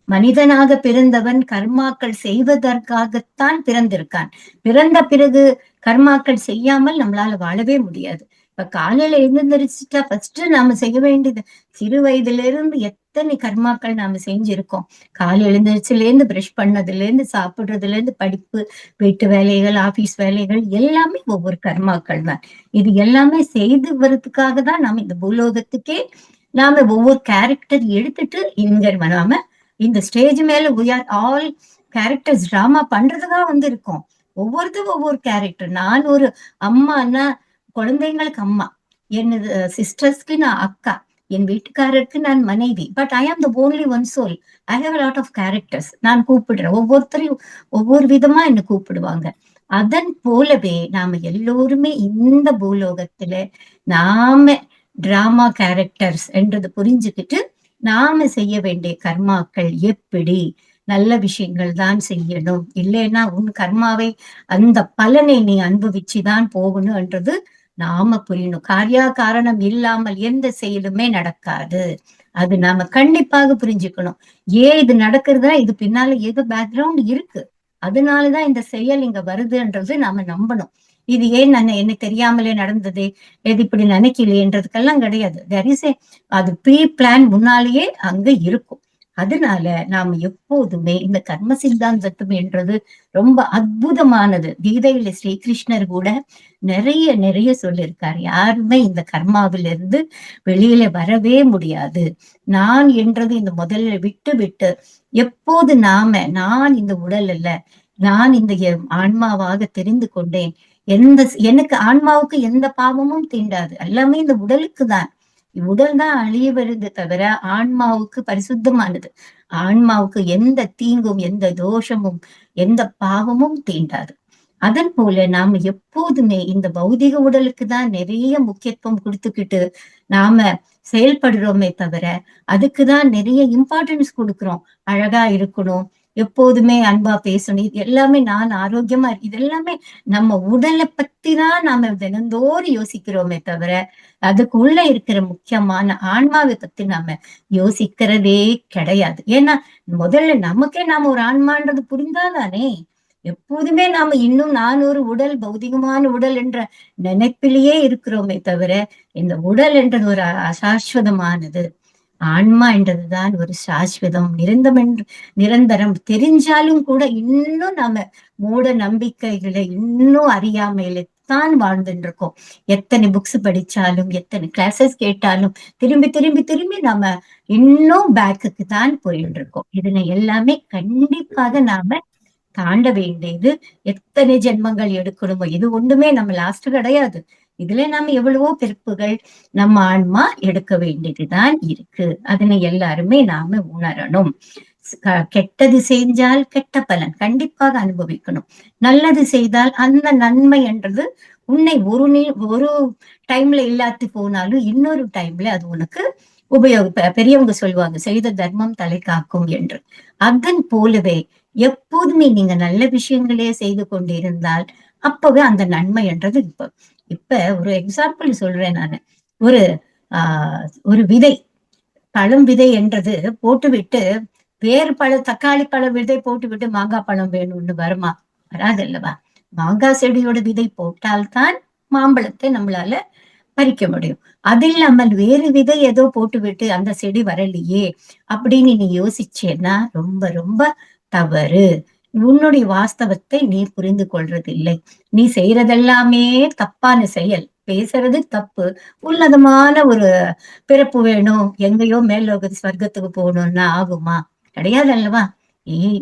மனிதனாக பிறந்தவன் கர்மாக்கள் செய்வதற்காகத்தான் பிறந்திருக்கான். பிறந்த பிறகு கர்மாக்கள் செய்யாமல் நம்மளால வாழவே முடியாது. இப்ப காலையில எழுந்திரிச்சுட்டா ஃபர்ஸ்ட் நாம செய்ய வேண்டியது, சிறு வயதுல இருந்து எத்தனை கர்மாக்கள் நாம செஞ்சிருக்கோம். காலை எழுந்திரிச்சுல இருந்து பிரஷ் பண்ணதுல இருந்து சாப்பிடுறதுல இருந்து படிப்பு, வீட்டு வேலைகள், ஆபீஸ் வேலைகள் எல்லாமே ஒவ்வொரு கர்மாக்கள் தான். இது எல்லாமே செய்து வர்றதுக்காக தான் நாம இந்த பூலோகத்துக்கே நாம ஒவ்வொரு கேரக்டர் எடுத்துட்டு இங்க நாம இந்த ஸ்டேஜ் மேல we are all characters drama பண்றதுதான் இருக்கோம். ஒவ்வொருத்தரும் ஒவ்வொரு கேரக்டர். நான் ஒரு அம்மான்னா குழந்தைங்களுக்கு அம்மா, என் சிஸ்டர்ஸ்க்கு நான் அக்கா, என் வீட்டுக்காரருக்கு நான் மனைவி. But I am the only one soul. I have lot of characters. நான் கூப்பிடுறேன், ஒவ்வொருத்தரையும் ஒவ்வொரு விதமா என்ன கூப்பிடுவாங்க. அதன் போலவே நாம எல்லோருமே இந்த பூலோகத்துல நாம டிராமா கேரக்டர்ஸ் என்றது புரிஞ்சுக்கிட்டு நாம செய்ய வேண்டிய கர்மாக்கள் எப்படி நல்ல விஷயங்கள் தான் செய்யணும். இல்லைன்னா உன் கர்மாவை அந்த பலனை நீ அனுபவிச்சுதான் போகணும் என்றது நாம புரியணும். காரியா காரணம் இல்லாமல் எந்த செயலுமே நடக்காது. அது நாம கண்டிப்பாக புரிஞ்சுக்கணும். ஏன் இது நடக்கிறதா, இது பின்னால ஏதோ பேக்ரவுண்ட் இருக்கு, அதனாலதான் இந்த செயல் இங்க வருதுன்றது நாம நம்பணும். இது ஏன் என்ன தெரியாமலே நடந்தது, எது இப்படி நினைக்கலையேன்றதுக்கெல்லாம் கிடையாது. அது ப்ரீ பிளான் முன்னாலேயே அங்க இருக்கும். அதனால நாம எப்போதுமே இந்த கர்ம சித்தாந்தம் என்றது ரொம்ப அற்புதமானது. கீதையில ஸ்ரீகிருஷ்ணர் கூட நிறைய நிறைய சொல்லியிருக்காரு. யாருமே இந்த கர்மாவிலிருந்து வெளியில வரவே முடியாது. நான் என்றது இந்த முதல்ல விட்டு விட்டு எப்போது நான் இந்த உடல் அல்ல, நான் இந்த ஆன்மாவாக தெரிந்து கொண்டேன். எந்த எனக்கு ஆன்மாவுக்கு எந்த பாவமும் தீண்டாது. எல்லாமே இந்த உடலுக்கு தான். உடல் தான் அழிய வருது தவிர ஆன்மாவுக்கு பரிசுத்தமானது. ஆன்மாவுக்கு எந்த தீங்கும், எந்த தோஷமும், எந்த பாவமும் தீண்டாது. அதன் போல நாம எப்போதுமே இந்த பௌதிக உடலுக்கு தான் நிறைய முக்கியத்துவம் கொடுத்துக்கிட்டு நாம செயல்படுறோமே தவிர அதுக்குதான் நிறைய இம்பார்ட்டன்ஸ் கொடுக்கிறோம். அழகா இருக்கணும், எப்போதுமே அன்பா பேசணும், இது எல்லாமே நான் ஆரோக்கியமா இது எல்லாமே நம்ம உடலை பத்தி தான் நாம தினந்தோறும் யோசிக்கிறோமே தவிர அதுக்குள்ள இருக்கிற முக்கியமான ஆன்மாவை பத்தி நாம யோசிக்கிறதே கிடையாது. ஏன்னா முதல்ல நமக்கே நாம ஒரு ஆன்மான்றது புரிந்தாதானே எப்போதுமே நாம இன்னும் நான் ஒரு உடல், பௌதிகமான உடல் என்ற நினைப்பிலேயே இருக்கிறோமே தவிர இந்த உடல் என்றது ஒரு அசாஸ்வதமானது. ஆன்மா என்றதுதான் ஒரு சாஸ்வதம், நிரந்தரம் தெரிஞ்சாலும் கூட இன்னும் நாம மூட நம்பிக்கைகளை இன்னும் அறியாமையில தான் வாழ்ந்துட்டு இருக்கோம். எத்தனை புக்ஸ் படிச்சாலும், எத்தனை கிளாஸஸ் கேட்டாலும் திரும்பி திரும்பி திரும்பி நாம இன்னும் பேக்குக்கு தான் போயிட்டு இருக்கோம். இதனை எல்லாமே கண்டிப்பாக நாம தாண்ட வேண்டியது. எத்தனை ஜென்மங்கள் எடுக்கணுமோ, இது ஒண்ணுமே நம்ம லாஸ்ட் கிடையாது. இதுல நாம எவ்வளவோ பிறப்புகள் நம்ம ஆன்மா எடுக்க வேண்டியதுதான் இருக்கு. அதனை எல்லாருமே நாம உணரணும். கெட்டது செஞ்சால் கெட்ட பலன் கண்டிப்பாக அனுபவிக்கணும். நல்லது செய்தால் அந்த நன்மை என்றது உன்னை ஒரு டைம்ல இல்லாத்து போனாலும் இன்னொரு டைம்ல அது உனக்கு பெரியவங்க சொல்லுவாங்க, செய்த தர்மம் தலை காக்கும் என்று. அதன் போலவே எப்போதுமே நீங்க நல்ல விஷயங்களே செய்து கொண்டிருந்தால் அப்பவே அந்த நன்மை என்றது இப்ப ஒரு எக்ஸாம்பிள் சொல்றேன் நானு. ஒரு ஒரு விதை, பழம் விதை என்றது போட்டுவிட்டு வேறு தக்காளி பழ விதை போட்டுவிட்டு மாங்காய் பழம் வேணும்னு வருமா? வராதல்லவா? மாங்காய் செடியோட விதை போட்டால்தான் மாம்பழத்தை நம்மளால பறிக்க முடியும். அது இல்லாமல் வேறு விதை ஏதோ போட்டுவிட்டு அந்த செடி வரலையே அப்படின்னு நீ யோசிச்சேன்னா ரொம்ப ரொம்ப தவறு. உன்னுடைய வாஸ்தவத்தை நீ புரிந்து கொள்றதில்லை. நீ செய்யறதெல்லாமே தப்பான செயல். பேசுறது தப்பு. உன்னதமான ஒரு பிறப்பு வேணும், எங்கேயோ மேலோக ஸ்வர்க்கத்துக்கு போகணும்னா ஆகுமா? கிடையாது அல்லவா?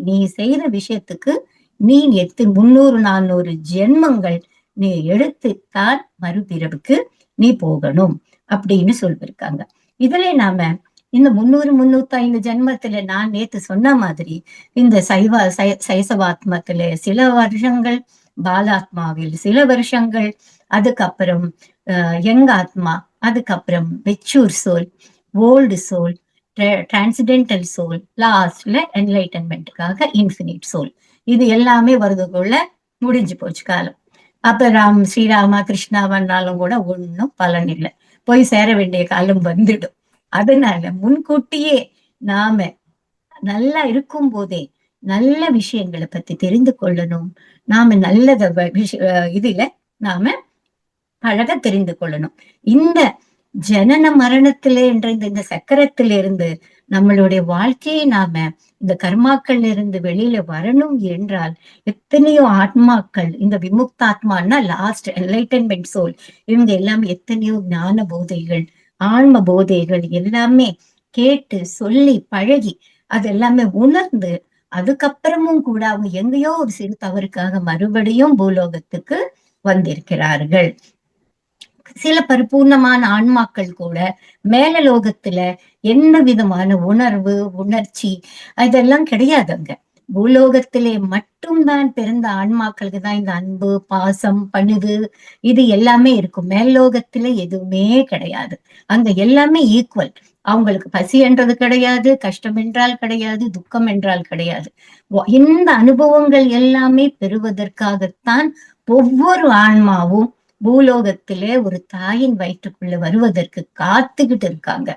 நீ செய்யற விஷயத்துக்கு நீ 300 400 ஜென்மங்கள் நீ எடுத்துத்தான் மறுபிறவுக்கு நீ போகணும் அப்படின்னு சொல்லிருக்காங்க. இதுல நாம இந்த 300 305 ஜென்மத்துல நான் நேத்து சொன்ன மாதிரி இந்த சைசவாத்மத்துல சில வருஷங்கள், பாலாத்மாவில் சில வருஷங்கள், அதுக்கப்புறம் யங் ஆத்மா, அதுக்கப்புறம் mature soul, old soul, transcendental soul, லாஸ்ட்ல என்லைட்டன்மெண்ட்டுக்காக இன்ஃபினிட் சோல். இது எல்லாமே வருதுக்குள்ள முடிஞ்சு போச்சு காலம். அப்ப ஸ்ரீராமா கிருஷ்ணா வந்தாலும் கூட ஒன்னும் பலன் இல்லை. போய் சேர வேண்டிய காலம் வந்துடும். அதனால முன்கூட்டியே நாம நல்லா இருக்கும் போதே நல்ல விஷயங்களை பத்தி தெரிந்து கொள்ளணும். நாம நல்லத இதுல நாம பழக தெரிந்து கொள்ளணும். இந்த ஜனன மரணத்திலே என்ற இந்த சக்கரத்திலிருந்து நம்மளுடைய வாழ்க்கையை நாம இந்த கர்மாக்கள் இருந்து வெளியில வரணும் என்றால் எத்தனையோ ஆத்மாக்கள், இந்த விமுக்தாத்மான்னா லாஸ்ட் என்லைட்டன்மெண்ட் சோல், இவங்க எல்லாம் எத்தனையோ ஞான போதைகள், ஆன்ம போதைகள் எல்லாமே கேட்டு சொல்லி பழகி அது எல்லாமே உணர்ந்து அதுக்கப்புறமும் கூட அவங்க எங்கேயோ ஒரு சிறு தவறுக்காக மறுபடியும் பூலோகத்துக்கு வந்திருக்கிறார்கள். சில பரிபூர்ணமான ஆன்மாக்கள் கூட மேலலோகத்துல என்ன விதமான உணர்வு, உணர்ச்சி அதெல்லாம் கிடையாது. அங்க பூலோகத்திலே மட்டும்தான் பிறந்த ஆன்மாக்களுக்கு தான் இந்த அன்பு, பாசம், பணிவு இது எல்லாமே இருக்கும். மேல்லோகத்துல எதுவுமே கிடையாது. அங்க எல்லாமே ஈக்குவல். அவங்களுக்கு பசி என்றது கிடையாது, கஷ்டம் என்றால் கிடையாது, துக்கம் என்றால் கிடையாது. இந்த அனுபவங்கள் எல்லாமே பெறுவதற்காகத்தான் ஒவ்வொரு ஆன்மாவும் பூலோகத்திலே ஒரு தாயின் வயிற்றுக்குள்ள வருவதற்கு காத்துக்கிட்டு இருக்காங்க.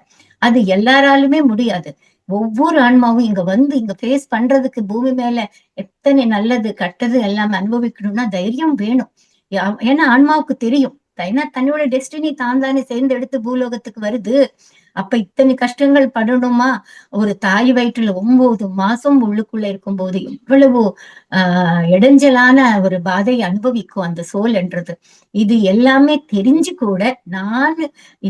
அது எல்லாராலுமே முடியாது. ஒவ்வொரு ஆன்மாவும் இங்க வந்து இங்க ஃபேஸ் பண்றதுக்கு பூமி மேல எத்தனை நல்லது கெட்டது எல்லாம் அனுபவிக்கணும்னா தைரியம் வேணும். ஏன்னா ஆன்மாவுக்கு தெரியும், ஏன்னா தன்னோட டெஸ்டினி தான் தானே சேர்ந்து எடுத்து பூலோகத்துக்கு வருது. அப்ப இத்தனை கஷ்டங்கள் படணுமா? ஒரு தாய் வயிற்றுல 9 மாசம் உள்ளுக்குள்ள இருக்கும்போது எவ்வளவு இடைஞ்சலான ஒரு பாதை அனுபவிக்கும் அந்த சோல் என்றது. இது எல்லாமே தெரிஞ்சு கூட நான்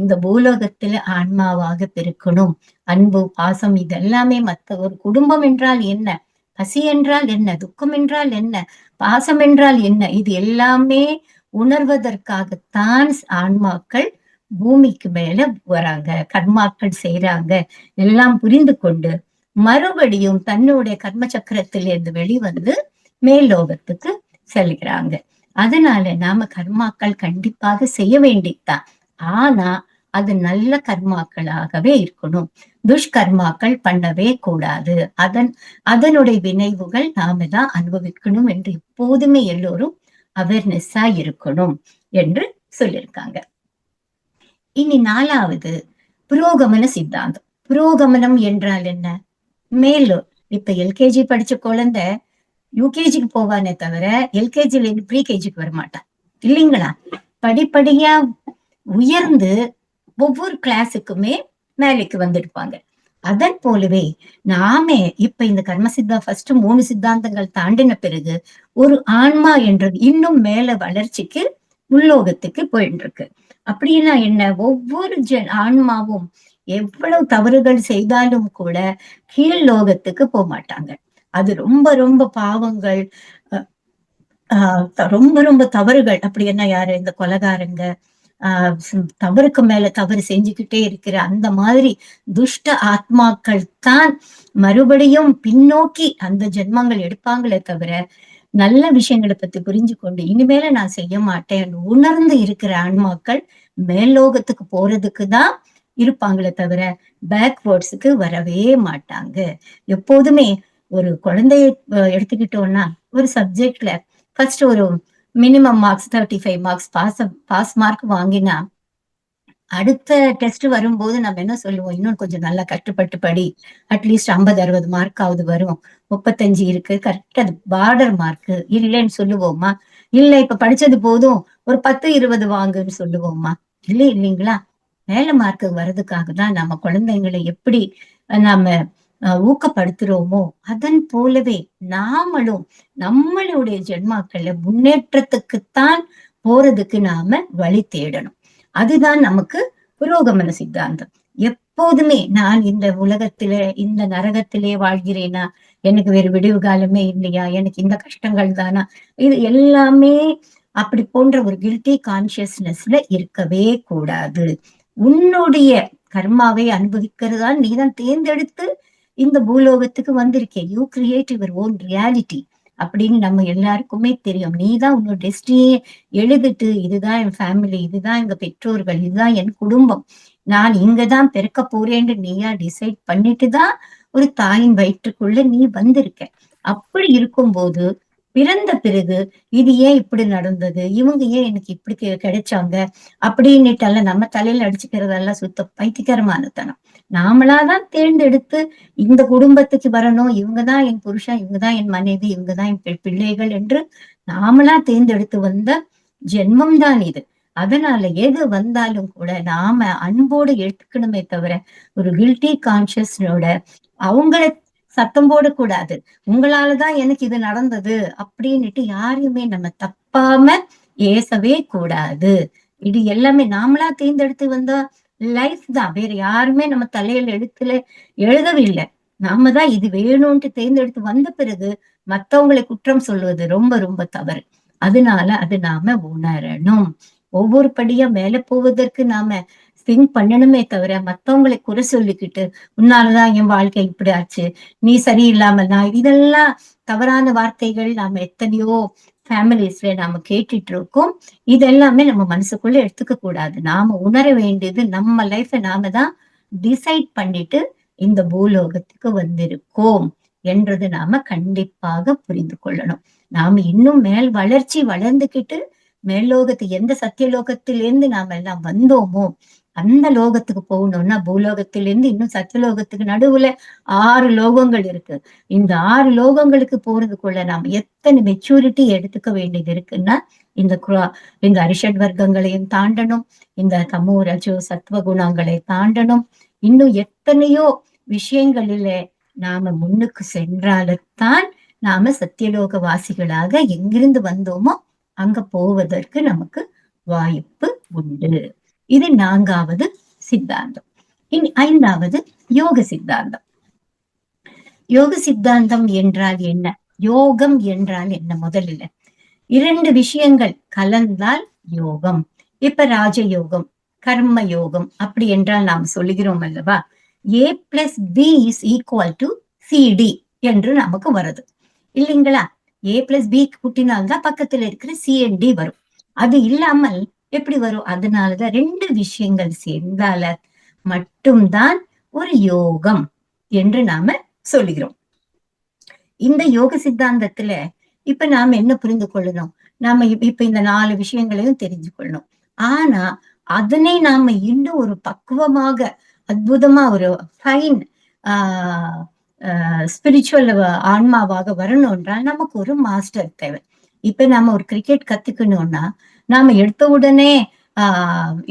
இந்த பூலோகத்துல ஆன்மாவாக பிறக்கணும். அன்பு, பாசம் இதெல்லாமே மத்த ஒரு குடும்பம் என்றால் என்ன? பசி என்றால் என்ன? துக்கம் என்றால் என்ன? பாசம் என்றால் என்ன? இது எல்லாமே உணர்வதற்காகத்தான் ஆன்மாக்கள் பூமிக்கு மேல வராங்க, கர்மாக்கள் செய்றாங்க, எல்லாம் புரிந்து கொண்டு மறுபடியும் தன்னுடைய கர்ம சக்கரத்திலிருந்து வெளிவந்து மேல் லோகத்துக்கு செல்கிறாங்க. அதனால நாம கர்மாக்கள் கண்டிப்பாக செய்ய வேண்டியதுதான். ஆனா அது நல்ல கர்மாக்களாகவே இருக்கணும். துஷ்கர்மாக்கள் பண்ணவே கூடாது. அதனுடைய விளைவுகள் நாம தான் அனுபவிக்கணும் என்று எப்போதுமே எல்லோரும் அவேர்னஸா இருக்கணும் என்று சொல்லியிருக்காங்க. இனி 4வது புரோகமன சித்தாந்தம். புரோகமனம் என்றால் என்ன? மேலும் இப்ப எல்கேஜி படிச்ச குழந்தை யூகேஜிக்கு போவானே தவிர எல்கேஜில இருந்து ப்ரீகேஜிக்கு வரமாட்டான் இல்லைங்களா? படிப்படியா உயர்ந்து ஒவ்வொரு கிளாஸுக்குமே மேலைக்கு வந்திருப்பாங்க. அதன் போலவே நாமே இப்ப இந்த கர்ம ஃபர்ஸ்ட் 3 சித்தாந்தங்கள் தாண்டின பிறகு ஒரு ஆன்மா என்றது இன்னும் மேல வளர்ச்சிக்கு உல்லோகத்துக்கு போயிட்டு இருக்கு. அப்படின்னா என்ன? ஒவ்வொரு ஆன்மாவும் எவ்வளவு தவறுகள் செய்தாலும் கூட கீழ் லோகத்துக்கு போக மாட்டாங்க. அது ரொம்ப ரொம்ப பாவங்கள், ரொம்ப ரொம்ப தவறுகள். அப்படி என்ன யாரு? இந்த கொலைகாரங்க, தவறுக்கு மேல தவறு செஞ்சுக்கிட்டே இருக்கிற அந்த மாதிரி துஷ்ட ஆத்மாக்கள் தான் மறுபடியும் பின்னோக்கி அந்த ஜென்மங்கள் எடுப்பாங்களே தவிர நல்ல விஷயங்களை பத்தி புரிஞ்சு கொண்டு இனிமேல நான் செய்ய மாட்டேன் உணர்ந்து இருக்கிற ஆன்மாக்கள் மேல்லோகத்துக்கு போறதுக்கு தான் இருப்பாங்களே தவிர பேக்வேர்ட்ஸுக்கு வரவே மாட்டாங்க. எப்போதுமே ஒரு குழந்தைய எடுத்துக்கிட்டோம்னா ஒரு சப்ஜெக்ட்ல ஃபர்ஸ்ட் ஒரு minimum marks 35 marks pass mark வாங்கினா அடுத்த டெஸ்ட் வரும்போது நம்ம என்ன சொல்லுவோம்? இன்னும் கொஞ்சம் நல்லா கஷ்டப்பட்டு படி, அட்லீஸ்ட் 50 60 மார்க்காவது வரும். 35 இருக்கு, கரெக்ட் அது பார்டர் மார்க் இல்லைன்னு சொல்லுவோமா? இல்ல இப்ப படிச்சது போதும் ஒரு 10 20 வாங்குன்னு சொல்லுவோமா? இல்லைங்களா? மேல மார்க் வர்றதுக்காக தான் நம்ம குழந்தைங்களை எப்படி நாம ஊக்கப்படுத்துறோமோ அதன் போலவே நாமளும் நம்மளுடைய ஜென்மாக்கள்ல முன்னேற்றத்துக்குத்தான் போறதுக்கு நாம வழி தேடணும். அதுதான் நமக்கு புரோகமன சித்தாந்தம். எப்போதுமே நான் இந்த உலகத்திலே இந்த நரகத்திலே வாழ்கிறேனா, எனக்கு வேறு விடிவு காலமே இல்லையா, எனக்கு இந்த கஷ்டங்கள் தானா, இது எல்லாமே அப்படி போன்ற ஒரு கில்ட்டி கான்சியஸ்னஸ்ல இருக்கவே கூடாது. உன்னுடைய கர்மாவை அனுபவிக்கிறதா நீதான் தேர்ந்தெடுத்து இந்த பூலோகத்துக்கு வந்திருக்கேன். You create your own reality அப்படின்னு நம்ம எல்லாருக்குமே தெரியும். நீதான் உன்னோட டெஸ்டினியை எழுதிட்டு இதுதான் என் ஃபேமிலி, இதுதான் எங்க பெற்றோர்கள், இதுதான் என் குடும்பம், நான் இங்கதான் பிறக்க போறேன்னு நீயா டிசைட் பண்ணிட்டு தான் ஒரு தாயின் வயிற்றுக்குள்ள நீ வந்திருக்க. அப்படி இருக்கும்போது பிறந்த பிறகு இது ஏன் இப்படி நடந்தது, இவங்க ஏன் எனக்கு இப்படி கிடைச்சாங்க அப்படின்னுட்டெல்லாம் நம்ம தலையில அடிச்சுக்கிறதெல்லாம் சுத்த பைத்தியகரமானத்தனம். நாமளாதான் தேர்ந்தெடுத்து இந்த குடும்பத்துக்கு வரணும், இவங்கதான் என் புருஷன், இவங்கதான் என் மனைவி, இவங்கதான் என் பிள்ளைகள் என்று நாமளா தேர்ந்தெடுத்து வந்த ஜென்மம் தான் இது. அதனால எது வந்தாலும் கூட நாம அன்போடு எடுத்துக்கணுமே தவிர ஒரு கில்ட்டி கான்சியஸ்னோட அவங்கள சத்தம் போடக்கூடாது. உங்களாலதான் எனக்கு இது நடந்தது அப்படின்னுட்டு யாரையுமே நம்ம தப்பாம ஏசவே கூடாது. இது எல்லாமே நாமளா தேர்ந்தெடுத்து வந்த லைஃப் தான். வேற யாருமே நம்ம தலையில எழுதவில்லை. நாம தான் இது வேணும்ட்டு தேர்ந்தெடுத்து வந்த பிறகு மத்தவங்களை குற்றம் சொல்வது ரொம்ப ரொம்ப தவறு. அதனால அது நாம உணரணும். ஒவ்வொரு படியா மேல போவதற்கு நாம திங்க் பண்ணணுமே தவிர மத்தவங்களை குறை சொல்லிக்கிட்டு உன்னாலதான் என் வாழ்க்கை இப்படி ஆச்சு, நீ சரியில்லாம நான் இதெல்லாம் தவறான வார்த்தைகள் நாம எத்தனையோ ஃபேமிலிஸ்ல நாம கேட்டுட்டு இருக்கோம். இதெல்லாமே நம்ம மனசுக்குள்ள எடுத்துக்க கூடாது. நாம உணர வேண்டியது நம்ம லைஃப நாம தான் டிசைட் பண்ணிட்டு இந்த பூலோகத்துக்கு வந்திருக்கோம் என்றது நாம கண்டிப்பாக புரிந்து கொள்ளணும். நாம இன்னும் வளர்ந்துகிட்டு மேல்லோகத்துக்கு எந்த சத்தியலோகத்திலிருந்து நாம எல்லாம் வந்தோமோ அந்த லோகத்துக்கு போகணும்னா பூலோகத்திலிருந்து இன்னும் சத்தியலோகத்துக்கு நடுவுல 6 லோகங்கள் இருக்கு. இந்த 6 லோகங்களுக்கு போறதுக்குள்ள நாம எத்தனை மெச்சூரிட்டி எடுத்துக்க வேண்டியது இருக்குன்னா இந்த அரிஷட் வர்க்கங்களையும் தாண்டணும், இந்த தமோ ரஜோ சத்துவ குணங்களை தாண்டணும், இன்னும் எத்தனையோ விஷயங்களில நாம முன்னுக்கு சென்றால்தான் நாம சத்தியலோக வாசிகளாக எங்கிருந்து வந்தோமோ அங்க போவதற்கு நமக்கு வாய்ப்பு உண்டு. இது 4வது சித்தாந்தம். இனி 5வது யோக சித்தாந்தம். யோக சித்தாந்தம் என்றால் என்ன? யோகம் என்றால் என்ன? முதலில் 2 விஷயங்கள் கலந்தால் யோகம். இப்ப ராஜயோகம், கர்ம யோகம் அப்படி என்றால் நாம் சொல்லுகிறோம் அல்லவா, A+B=CD என்று நமக்கு வருது இல்லைங்களா? A+B கூட்டினால்தான் பக்கத்துல இருக்கிற C&D வரும். அது இல்லாமல் எப்படி வரும்? அதனாலதான் 2 விஷயங்கள் சேர்ந்தால மட்டும்தான் ஒரு யோகம் என்று நாம சொல்லுகிறோம். இந்த யோக சித்தாந்தத்துல இப்ப நாம என்ன புரிந்து கொள்ளணும்? நாம இப்ப இந்த 4 விஷயங்களையும் தெரிஞ்சு கொள்ளணும். ஆனா அதனை நாம இன்னும் ஒரு பக்குவமாக அற்புதமா ஒரு ஃபைன் ஸ்பிரிச்சுவல் ஆன்மாவாக வரணும் என்றால் நமக்கு ஒரு மாஸ்டர் தேவை. இப்ப நாம ஒரு கிரிக்கெட் கத்துக்கணும்னா நாம எடுத்த உடனே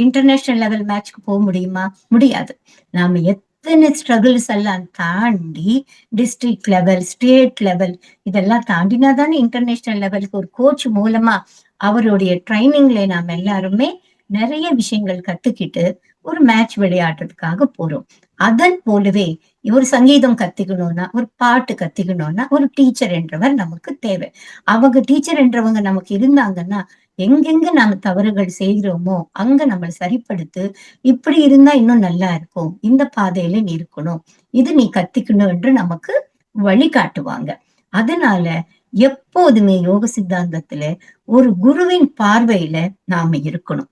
இன்டர்நேஷனல் லெவல் மேட்ச்க்கு போக முடியுமா? முடியாது. நாம எத்தனை ஸ்ட்ரகிள்ஸ் எல்லாம் தாண்டி டிஸ்ட்ரிக்ட் லெவல், ஸ்டேட் லெவல் இதெல்லாம் தாண்டினா தானே இன்டர்நேஷனல் லெவலுக்கு ஒரு கோச் மூலமா அவருடைய ட்ரைனிங்ல நாம எல்லாருமே நிறைய விஷயங்கள் கத்துக்கிட்டு ஒரு மேட்ச் விளையாடுறதுக்காக போறோம். அதன் போலவே ஒரு சங்கீதம் கத்துக்கணும்னா, ஒரு பாட்டு கத்துக்கணும்னா ஒரு டீச்சர் என்றவர் நமக்கு தேவை. அவங்க டீச்சர் என்றவங்க நமக்கு இருந்தாங்கன்னா எங்கெங்க நாம தவறுகள் செய்கிறோமோ அங்க நம்ம சரிப்படுத்து, இப்படி இருந்தா இன்னும் நல்லா இருக்கும், இந்த பாதையில நீ இருக்கணும், இது நீ கத்துக்கணும் என்று நமக்கு வழிகாட்டுவாங்க. அதனால எப்போதுமே யோக சித்தாந்தத்துல ஒரு குருவின் பார்வையில நாம இருக்கணும்.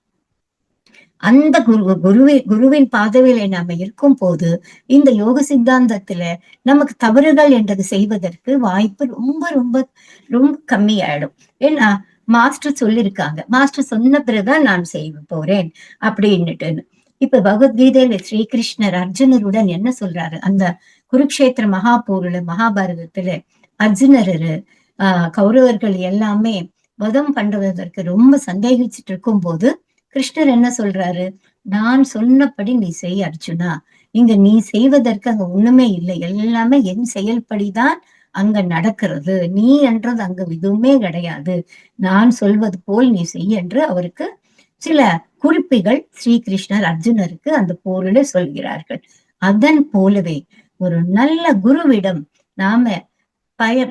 அந்த குருவின் பாதவியில நாம இருக்கும் போது இந்த யோக சித்தாந்தத்துல நமக்கு தவறுகள் என்றது செய்வதற்கு வாய்ப்பு ரொம்ப ரொம்ப ரொம்ப கம்மியாயிடும். ஏன்னா மாஸ்டர் சொல்லியிருக்காங்க, மாஸ்டர் சொன்ன பிறகுதான் நான் செய்ய போறேன் அப்படின்னுட்டு. இப்ப பகவத்கீதையில ஸ்ரீகிருஷ்ணர் அர்ஜுனருடன் என்ன சொல்றாரு? அந்த குருக்ஷேத்திர மகாபோர்ல மகாபாரதத்துல அர்ஜுனர் கௌரவர்கள் எல்லாமே வதம் பண்றதற்கு ரொம்ப சந்தேகிச்சுட்டு இருக்கும் போது கிருஷ்ணர் என்ன சொல்றாரு? நான் சொன்னபடி நீ செய் அர்ஜுனா, இங்க நீ செய்வதற்கு அங்க ஒண்ணுமே இல்லை, எல்லாமே என் செயல்படிதான் அங்க நடக்கிறது, நீ என்றது அங்க எதுவுமே கிடையாது, நான் சொல்வது போல் நீ செய் என்று அவருக்கு சில குறிப்புகள் ஸ்ரீகிருஷ்ணர் அர்ஜுனருக்கு அந்த போரில சொல்கிறார்கள். அதன் போலவே ஒரு நல்ல குருவிடம் நாம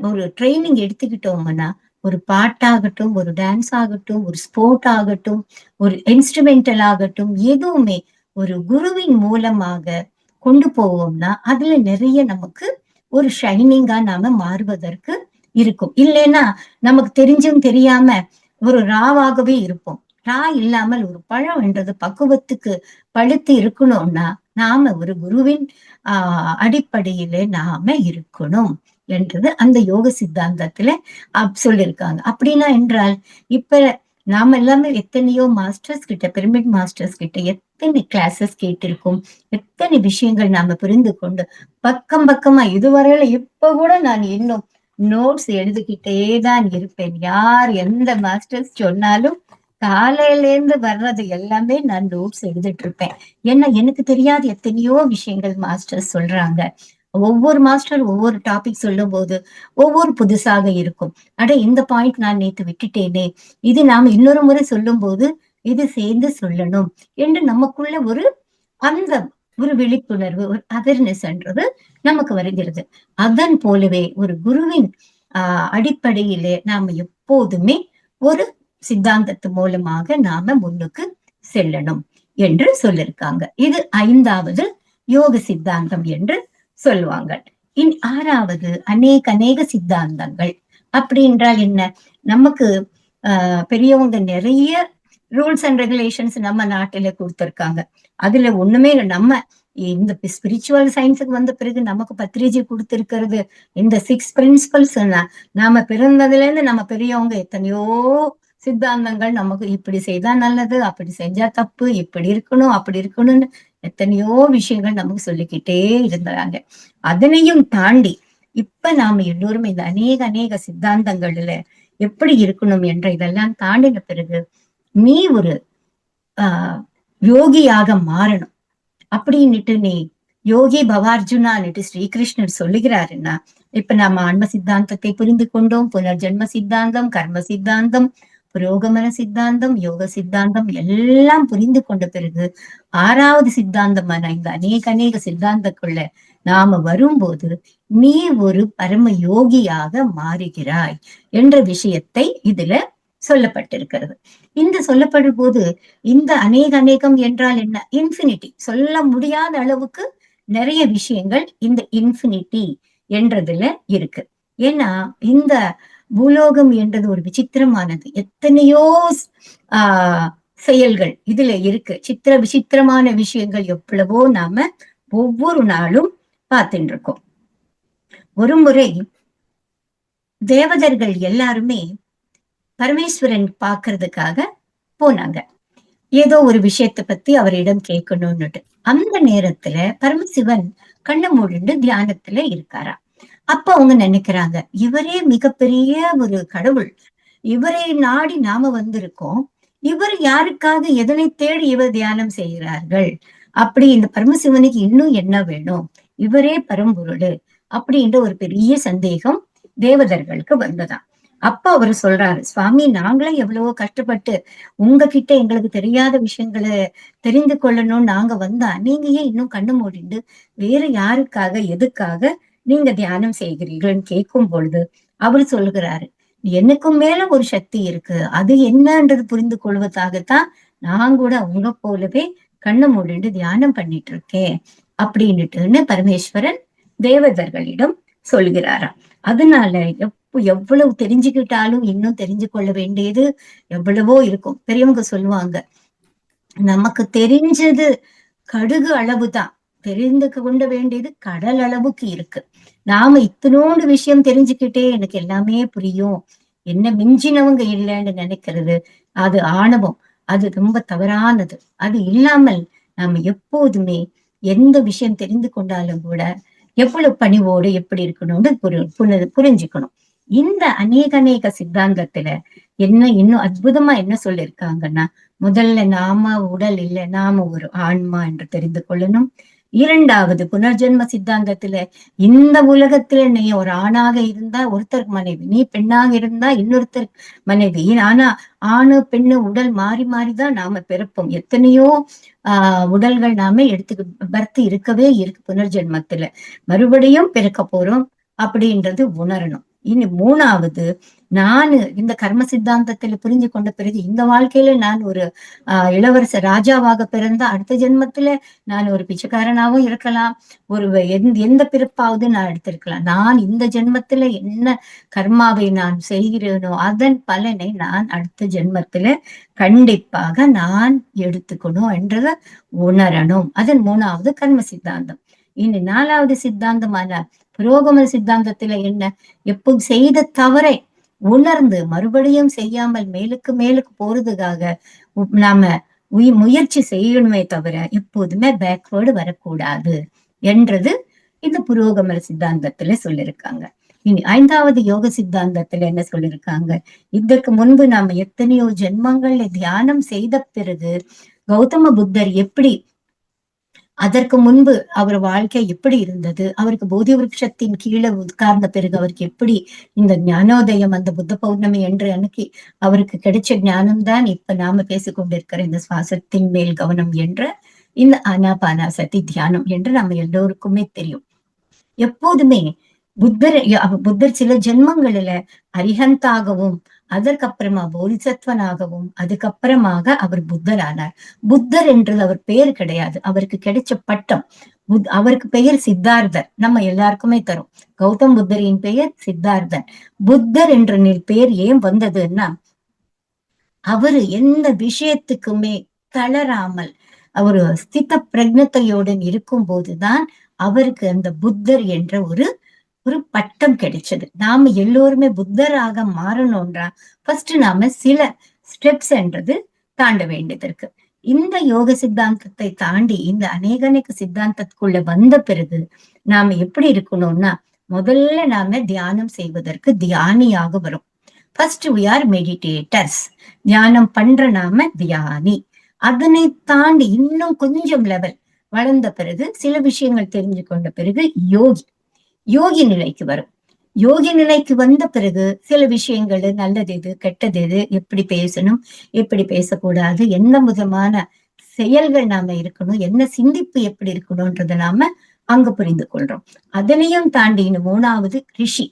ஒரு ட்ரைனிங் எடுத்துக்கிட்டோம்னா, ஒரு பாட்டாகட்டும், ஒரு டான்ஸ் ஆகட்டும், ஒரு ஸ்போர்ட் ஆகட்டும், ஒரு இன்ஸ்ட்ருமெண்டல் ஆகட்டும், எதுவுமே ஒரு குருவின் மூலமாக கொண்டு போவோம்னா அதுல நிறைய நமக்கு ஒரு ஷைனிங்கா நாம மாறுவதற்கு இருக்கும். இல்லைன்னா நமக்கு தெரிஞ்சும் தெரியாம ஒரு ராவாகவே இருப்போம். ரா இல்லாமல் ஒரு பழம் என்றது பக்குவத்துக்கு பழுத்து இருக்கணும்னா நாம ஒரு குருவின் அடிப்படையிலே நாம இருக்கணும் என்றது அந்த யோக சித்தாந்தத்துல சொல்லியிருக்காங்க. அப்படின்னா என்றால் இப்ப நாம எல்லாமே எத்தனையோ மாஸ்டர்ஸ் கிட்ட, பிரமிட் மாஸ்டர்ஸ் கிட்ட எத்தனை கிளாஸஸ் கேட்டிருக்கோம், எத்தனை விஷயங்கள் நாம புரிந்து கொண்டு பக்கம் பக்கமா இதுவரையில இப்ப கூட நான் இன்னும் நோட்ஸ் எழுதிக்கிட்டே தான் இருப்பேன். யார் எந்த மாஸ்டர்ஸ் சொன்னாலும் காலையில இருந்து வர்றது எல்லாமே நான் நோட்ஸ் எழுதிட்டு இருப்பேன். ஏன்னா எனக்கு தெரியாத எத்தனையோ விஷயங்கள் மாஸ்டர்ஸ் சொல்றாங்க. ஒவ்வொரு மாஸ்டர் ஒவ்வொரு டாபிக் சொல்லும் போது ஒவ்வொரு புதுசாக இருக்கும். அட இந்த பாயிண்ட் நான் நேத்து விட்டுட்டேனே, இது நாம இன்னொரு முறை சொல்லும் போது இது சேர்ந்து சொல்லணும் என்று நமக்குள்ள அந்த ஒரு விழிப்புணர்வு, ஒரு அவேர்னஸ் என்றது நமக்கு வருகிறது. அதன் போலவே ஒரு குருவின் அடிப்படையிலே நாம எப்போதுமே ஒரு சித்தாந்தத்து மூலமாக நாம முன்னுக்கு செல்லணும் என்று சொல்லியிருக்காங்க. இது 5வது யோக சித்தாந்தம் என்று சொல்லுவாங்க. 6வது அநேக சித்தாந்தங்கள். அப்படி என்றால் என்ன? நமக்கு பெரியவங்க நிறைய ரூல்ஸ் அண்ட் ரெகுலேஷன்ஸ் நம்ம நாட்டில கொடுத்திருக்காங்க. அதுல ஒண்ணுமே நம்ம இந்த ஸ்பிரிச்சுவல் சயின்ஸுக்கு வந்த பிறகு நமக்கு பத்ரிஜி கொடுத்திருக்கிறது இந்த 6 பிரின்சிபல்ஸ். நாம பிறந்ததுல இருந்து நம்ம பெரியவங்க எத்தனையோ சித்தாந்தங்கள் நமக்கு இப்படி செய்தா நல்லது, அப்படி செஞ்சா தப்பு, இப்படி இருக்கணும், அப்படி இருக்கணும்னு எத்தனையோ விஷயங்கள் நமக்கு சொல்லிக்கிட்டே இருந்தாங்க. அதனையும் தாண்டி இப்ப நாம எல்லோரும் இந்த அநேக சித்தாந்தங்கள்ல எப்படி இருக்கணும் என்ற இதெல்லாம் தாண்டின பிறகு நீ ஒரு யோகியாக மாறணும் அப்படின்னுட்டு நீ யோகி பவார்ஜுனான்னுட்டு ஸ்ரீகிருஷ்ணர் சொல்லுகிறாருன்னா, இப்ப நம்ம ஆன்ம சித்தாந்தத்தை புரிந்து கொண்டோம். புனர்ஜென்ம சித்தாந்தம், கர்ம சித்தாந்தம், புரோகமன சித்தாந்தம், யோக சித்தாந்தம் எல்லாம் புரிந்து கொண்ட பிறகு 6வது சித்தாந்தமான இந்த அநேக சித்தாந்தக்குள்ள நாம வரும்போது நீ ஒரு பரம யோகியாக மாறுகிறாய் என்ற விஷயத்தை இதுல சொல்லப்பட்டிருக்கிறது. இந்த சொல்லப்படும் போது இந்த அநேகம் என்றால் என்ன? இன்ஃபினிட்டி, சொல்ல முடியாத அளவுக்கு நிறைய விஷயங்கள் இந்த இன்ஃபினிட்டி என்றதுல இருக்கு. ஏன்னா இந்த பூலோகம் என்றது ஒரு விசித்திரமானது. எத்தனையோ ஆஹ் செயல்கள் இதுல இருக்கு. விசித்திரமான விஷயங்கள் எவ்வளவோ நாம ஒவ்வொரு நாளும் பார்த்துட்டு இருக்கோம். ஒரு முறை தேவதர்கள் எல்லாருமே பரமேஸ்வரன் பாக்குறதுக்காக போனாங்க. ஏதோ ஒரு விஷயத்தை பத்தி அவரிடம் கேட்கணும்னுட்டு. அந்த நேரத்துல பரமசிவன் கண்ண மூடிண்டு தியானத்துல இருக்காரா. அப்ப அவங்க நினைக்கிறாங்க, இவரே மிகப்பெரிய ஒரு கடவுள், இவரை நாடி நாம வந்திருக்கோம், இவர் யாருக்காக எதனை தேடி இவர் தியானம் செய்கிறார்கள், அப்படி இந்த பரமசிவனுக்கு இன்னும் என்ன வேணும், இவரே பரம்பொருள் அப்படின்ற ஒரு பெரிய சந்தேகம் தேவதர்களுக்கு வந்ததாம். அப்ப அவரு சொல்றாரு, சுவாமி நாங்களே எவ்வளவோ கஷ்டப்பட்டு உங்ககிட்ட எங்களுக்கு தெரியாத விஷயங்களை தெரிந்து கொள்ளணும்னு நாங்க வந்தா, நீங்க ஏன் இன்னும் கண்ணு மூடிண்டு வேற யாருக்காக எதுக்காக நீங்க தியானம் செய்கிறீர்கள்னு கேட்கும் பொழுது அவரு சொல்லுகிறாரு, எனக்கும் மேல ஒரு சக்தி இருக்கு, அது என்னன்றது புரிந்து கொள்வதாகத்தான் நான் கூட உங்க போலவே கண்ணு மூடிண்டு தியானம் பண்ணிட்டு இருக்கேன் அப்படின்னுட்டுன்னு பரமேஸ்வரன் தேவதர்களிடம் சொல்கிறாராம். அதனால எவ்வளவு தெரிஞ்சுக்கிட்டாலும் இன்னும் தெரிஞ்சு கொள்ள வேண்டியது எவ்வளவோ இருக்கும். பெரியவங்க சொல்லுவாங்க, நமக்கு தெரிஞ்சது கடுகு அளவுதான், தெரிந்து கொண்ட வேண்டியது கடல் அளவுக்கு இருக்கு. நாம இத்தனோண்டு விஷயம் தெரிஞ்சுக்கிட்டே எனக்கு எல்லாமே புரியும், என்ன மிஞ்சினவங்க இல்லைன்னு நினைக்கிறது அது ஆணவம். அது ரொம்ப தவறானது. அது இல்லாமல் நாம எப்போதுமே எந்த விஷயம் தெரிந்து கொண்டாலும் கூட எவ்வளவு பணிவோடு எப்படி இருக்கணும்னு புரிஞ்சுக்கணும். இந்த அநேக சித்தாந்தத்துல என்ன இன்னும் அற்புதமா என்ன சொல்லியிருக்காங்கன்னா, முதல்ல நாம உடல் இல்லை, நாம ஒரு ஆன்மா என்று தெரிந்து கொள்ளணும். இரண்டாவது புனர்ஜென்ம சித்தாந்தத்துல இந்த உலகத்துல நீ ஒரு ஆணாக இருந்தா ஒருத்தருக்கு மனைவி, நீ பெண்ணாக இருந்தா இன்னொருத்தர் மனைவி. ஆனா ஆணு பெண்ணு உடல் மாறி மாறிதான் நாம பிறப்போம். எத்தனையோ உடல்கள் நாம பர்த் இருக்கவே இருக்கு. புனர்ஜென்மத்துல மறுபடியும் பிறக்க போறோம் அப்படின்றது உணரணும். இனி மூணாவது, நான் இந்த கர்ம சித்தாந்தத்துல புரிஞ்சு கொண்ட பிறகு இந்த வாழ்க்கையில நான் ஒரு இளவரசர் ராஜாவாக பிறந்தா அடுத்த ஜென்மத்துல நான் ஒரு பிச்சைக்காரனாவும் இருக்கலாம், ஒரு எந்த பிறப்பாவது நான் எடுத்திருக்கலாம். நான் இந்த ஜென்மத்துல என்ன கர்மாவை நான் செய்கிறேனோ அதன் பலனை நான் அடுத்த ஜென்மத்துல கண்டிப்பாக நான் எடுத்துக்கணும் என்றத உணரணும். அதன் மூணாவது கர்ம சித்தாந்தம். இனி நாலாவது சித்தாந்தமான புரோகமன சித்தாந்தத்துல என்ன, எப்போ செய்த தவறை உணர்ந்து மறுபடியும் செய்யாமல் மேலுக்கு போறதுக்காக நாம முயற்சி செய்யணுமே தவிர எப்போதுமே பேக்வேர்டு வரக்கூடாது என்றது இந்த புரோகமன சித்தாந்தத்துல சொல்லியிருக்காங்க. இனி ஐந்தாவது யோக சித்தாந்தத்துல என்ன சொல்லியிருக்காங்க, இதற்கு முன்பு நாம எத்தனையோ ஜென்மங்கள்ல தியானம் செய்த பிறகு கௌதம புத்தர் எப்படி, அதற்கு முன்பு அவர் வாழ்க்கை எப்படி இருந்தது, அவருக்கு போதி விருட்சத்தின் கீழே உட்கார்ந்த பிறகு அவருக்கு எப்படி இந்த ஞானோதயம், அந்த புத்த பௌர்ணமி என்று அன்னைக்கு அவருக்கு கிடைச்ச ஞானம்தான் இப்ப நாம பேசிக்கொண்டிருக்கிற இந்த சுவாசத்தின் மேல் கவனம் என்ற இந்த ஆனாபானாசதி தியானம் என்று நம்ம எல்லோருக்குமே தெரியும். எப்போதுமே புத்தர் சில ஜென்மங்களில அரிஹந்தாகவும் அதற்கப்புறமா போதிசத்வனாகவும் அதுக்கப்புறமாக அவர் புத்தர் ஆனார். புத்தர் என்றது அவர் பெயர் கிடையாது, அவருக்கு கிடைச்ச பட்டம். அவருக்கு பெயர் சித்தார்த்தர், நம்ம எல்லாருக்குமே தரும். கௌதம் புத்தரின் பெயர் சித்தார்த்தன். புத்தர் என்ற பெயர் ஏன் வந்ததுன்னா, அவரு எந்த விஷயத்துக்குமே தளராமல் அவரு ஸ்தித பிரஜத்தையுடன் இருக்கும் போதுதான் அவருக்கு அந்த புத்தர் என்ற ஒரு பட்டம் கிடைச்சது. நாம எல்லோருமே புத்தராக மாறணும்ன்றா ஃபர்ஸ்ட் நாம சில ஸ்டெப்ஸ் என்றது தாண்ட வேண்டியது இருக்கு. இந்த யோக சித்தாந்தத்தை தாண்டி இந்த அநேக சித்தாந்தத்துக்குள்ள வந்த பிறகு நாம எப்படி இருக்கணும்னா, முதல்ல நாம தியானம் செய்வதற்கு தியானியாக வரும். First we are meditators. தியானம் பண்ற நாம தியானி. அதனை தாண்டி இன்னும் கொஞ்சம் லெவல் வளர்ந்த பிறகு சில விஷயங்கள் தெரிஞ்சு கொண்ட பிறகு யோகி யோகி நிலைக்கு வரும். யோகி நிலைக்கு வந்த பிறகு சில விஷயங்கள் நல்லது எது கெட்டது எது, எப்படி பேசணும் எப்படி பேசக்கூடாது, எந்த விதமான செயல்கள் நாம இருக்கணும், என்ன சிந்திப்பு எப்படி இருக்கணும்ன்றத நாம அங்க புரிந்து கொள்றோம். அதனையும் தாண்டி மூணாவது ரிஷி.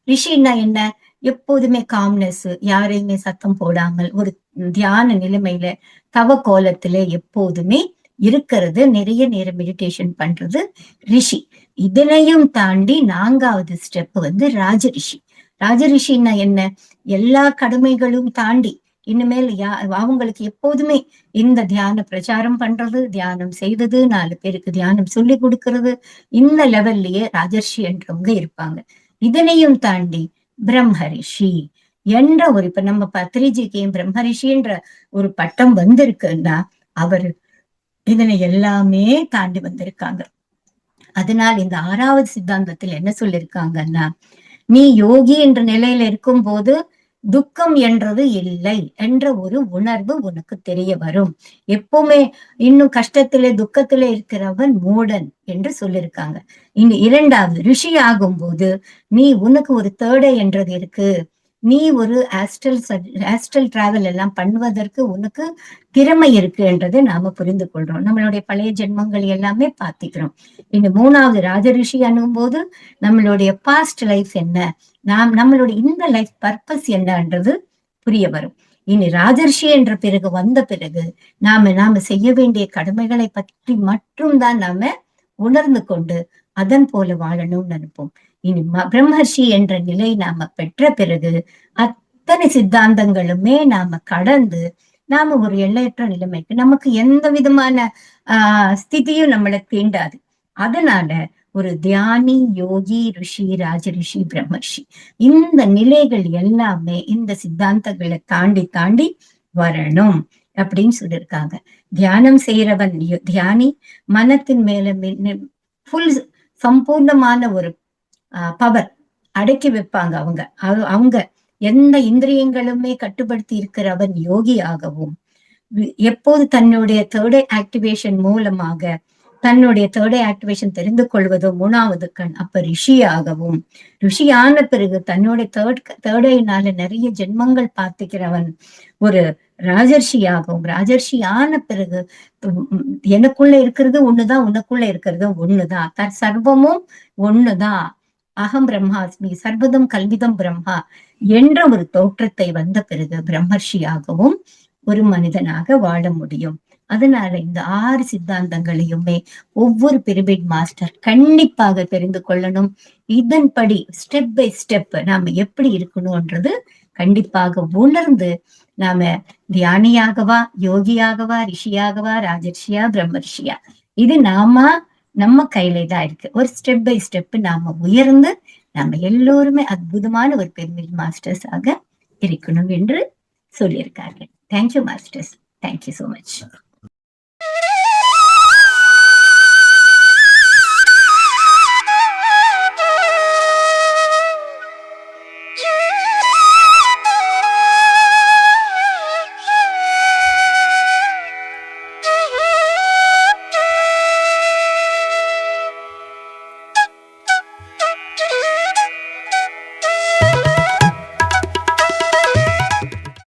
ரிஷின்னா என்ன? எப்போதுமே காம்னஸ், யாரையுமே சத்தம் போடாமல் ஒரு தியான நிலைமையில தவ கோலத்துல எப்போதுமே இருக்கிறது, நிறைய நேரம் மெடிடேஷன் பண்றது ரிஷி. இதனையும் தாண்டி நான்காவது ஸ்டெப் ராஜரிஷி. ராஜரிஷின்னா என்ன? எல்லா கடமைகளும் தாண்டி இனிமேல் அவங்களுக்கு எப்போதுமே இந்த தியான பிரச்சாரம் பண்றது, தியானம் செய்தது, 4 பேருக்கு தியானம் சொல்லி கொடுக்கறது, இந்த லெவல்லயே ராஜர்ஷி என்றவங்க இருப்பாங்க. இதனையும் தாண்டி பிரம்மரிஷி என்ற இப்ப நம்ம பத்ரிஜிக்கு பிரம்மரிஷி என்ற ஒரு பட்டம் வந்திருக்குன்னா அவர் இதனை எல்லாமே தாண்டி வந்திருக்காங்க. அதனால் இந்த 6வது சித்தாந்தத்தில் என்ன சொல்லிருக்காங்கன்னா, நீ யோகி என்ற நிலையில இருக்கும் போது துக்கம் என்றது இல்லை என்ற ஒரு உணர்வு உனக்கு தெரிய வரும். எப்பவுமே இன்னும் கஷ்டத்திலே துக்கத்திலே இருக்கிறவன் மூடன் என்று சொல்லியிருக்காங்க. இனி 2வது ரிஷி ஆகும் போது நீ உனக்கு ஒரு தேர்டை என்றது இருக்கு. நீ ஒரு ஆஸ்ட்ரல் டிராவல் எல்லாம் பண்ணுவதற்கு உனக்கு திறமை இருக்கு என்றதை நாம புரிந்து கொள்றோம். நம்மளுடைய பழைய ஜென்மங்கள் எல்லாமே பார்த்திக்கிறோம். இந்த 3வது ராஜரிஷி அணுகும் போது நம்மளுடைய பாஸ்ட் லைஃப் என்ன, நம்மளுடைய இந்த லைஃப் பர்பஸ் என்னன்றது புரிய வரும். இனி ராஜர்ஷி என்ற பிறகு வந்த பிறகு நாம செய்ய வேண்டிய கடமைகளை பற்றி மட்டும் தான் நாம உணர்ந்து கொண்டு அதன் போல வாழணும்னு நினைப்போம். இனி பிரம்மர்ஷி என்ற நிலை நாம பெற்ற பிறகு அத்தனை சித்தாந்தங்களுமே நாம கடந்து நாம ஒரு எல்லையற்ற நிலைமைக்கு, நமக்கு எந்த விதமான ஸ்திதியும் நம்மளை தீண்டாது. அதனால ஒரு தியானி, யோகி, ரிஷி, ராஜரிஷி, பிரம்மர்ஷி இந்த நிலைகள் எல்லாமே இந்த சித்தாந்தங்களை தாண்டி தாண்டி வரணும் அப்படின்னு சொல்லியிருக்காங்க. தியானம் செய்யறவன் தியானி மனத்தின் மேல ஃபுல் சம்பூர்ணமான ஒரு பவர் அடக்கி வைப்பாங்க. அவங்க எந்த இந்திரியங்களுமே கட்டுப்படுத்தி இருக்கிறவன் யோகியாகவும், எப்போது தன்னுடைய தேர்ட் ஆக்டிவேஷன் மூலமாக தன்னுடைய தேர்ட் ஆக்டிவேஷன் தெரிந்து கொள்வதோ 3வது கண், அப்ப ரிஷியாகவும், ரிஷியான பிறகு தன்னுடைய தேர்டைனால நிறைய ஜென்மங்கள் பார்த்துக்கிறவன் ஒரு ராஜர்ஷியாகவும், ராஜர்ஷி ஆன பிறகு எனக்குள்ள இருக்கிறது ஒண்ணுதான், உனக்குள்ள இருக்கிறது ஒண்ணுதான், சர்வமும் ஒண்ணுதான், அகம் பிரம்மாஸ்மி சர்வதம் கல்விதம் பிரம்மா என்ற ஒரு தோற்றத்தை வந்த பிறகு பிரம்மர்ஷியாகவும் ஒரு மனிதனாக வாழ முடியும். அதனால இந்த 6 சித்தாந்தங்களையுமே ஒவ்வொரு பிரமிட் மாஸ்டர் கண்டிப்பாக தெரிந்து கொள்ளணும். இதன்படி ஸ்டெப் பை ஸ்டெப் நாம எப்படி இருக்கணும்ன்றது கண்டிப்பாக உணர்ந்து நாம தியானியாகவா, யோகியாகவா, ரிஷியாகவா, ராஜர்ஷியா, பிரம்மர்ஷியா, இது நம்ம கையில தான் இருக்கு. ஒரு ஸ்டெப் பை ஸ்டெப் நாம உயர்ந்து நம்ம எல்லோருமே அற்புதமான ஒரு பிரமிட் மாஸ்டர்ஸ் ஆக இருக்கணும் என்று சொல்லியிருக்கார்கள். Thank you masters. Thank you so much.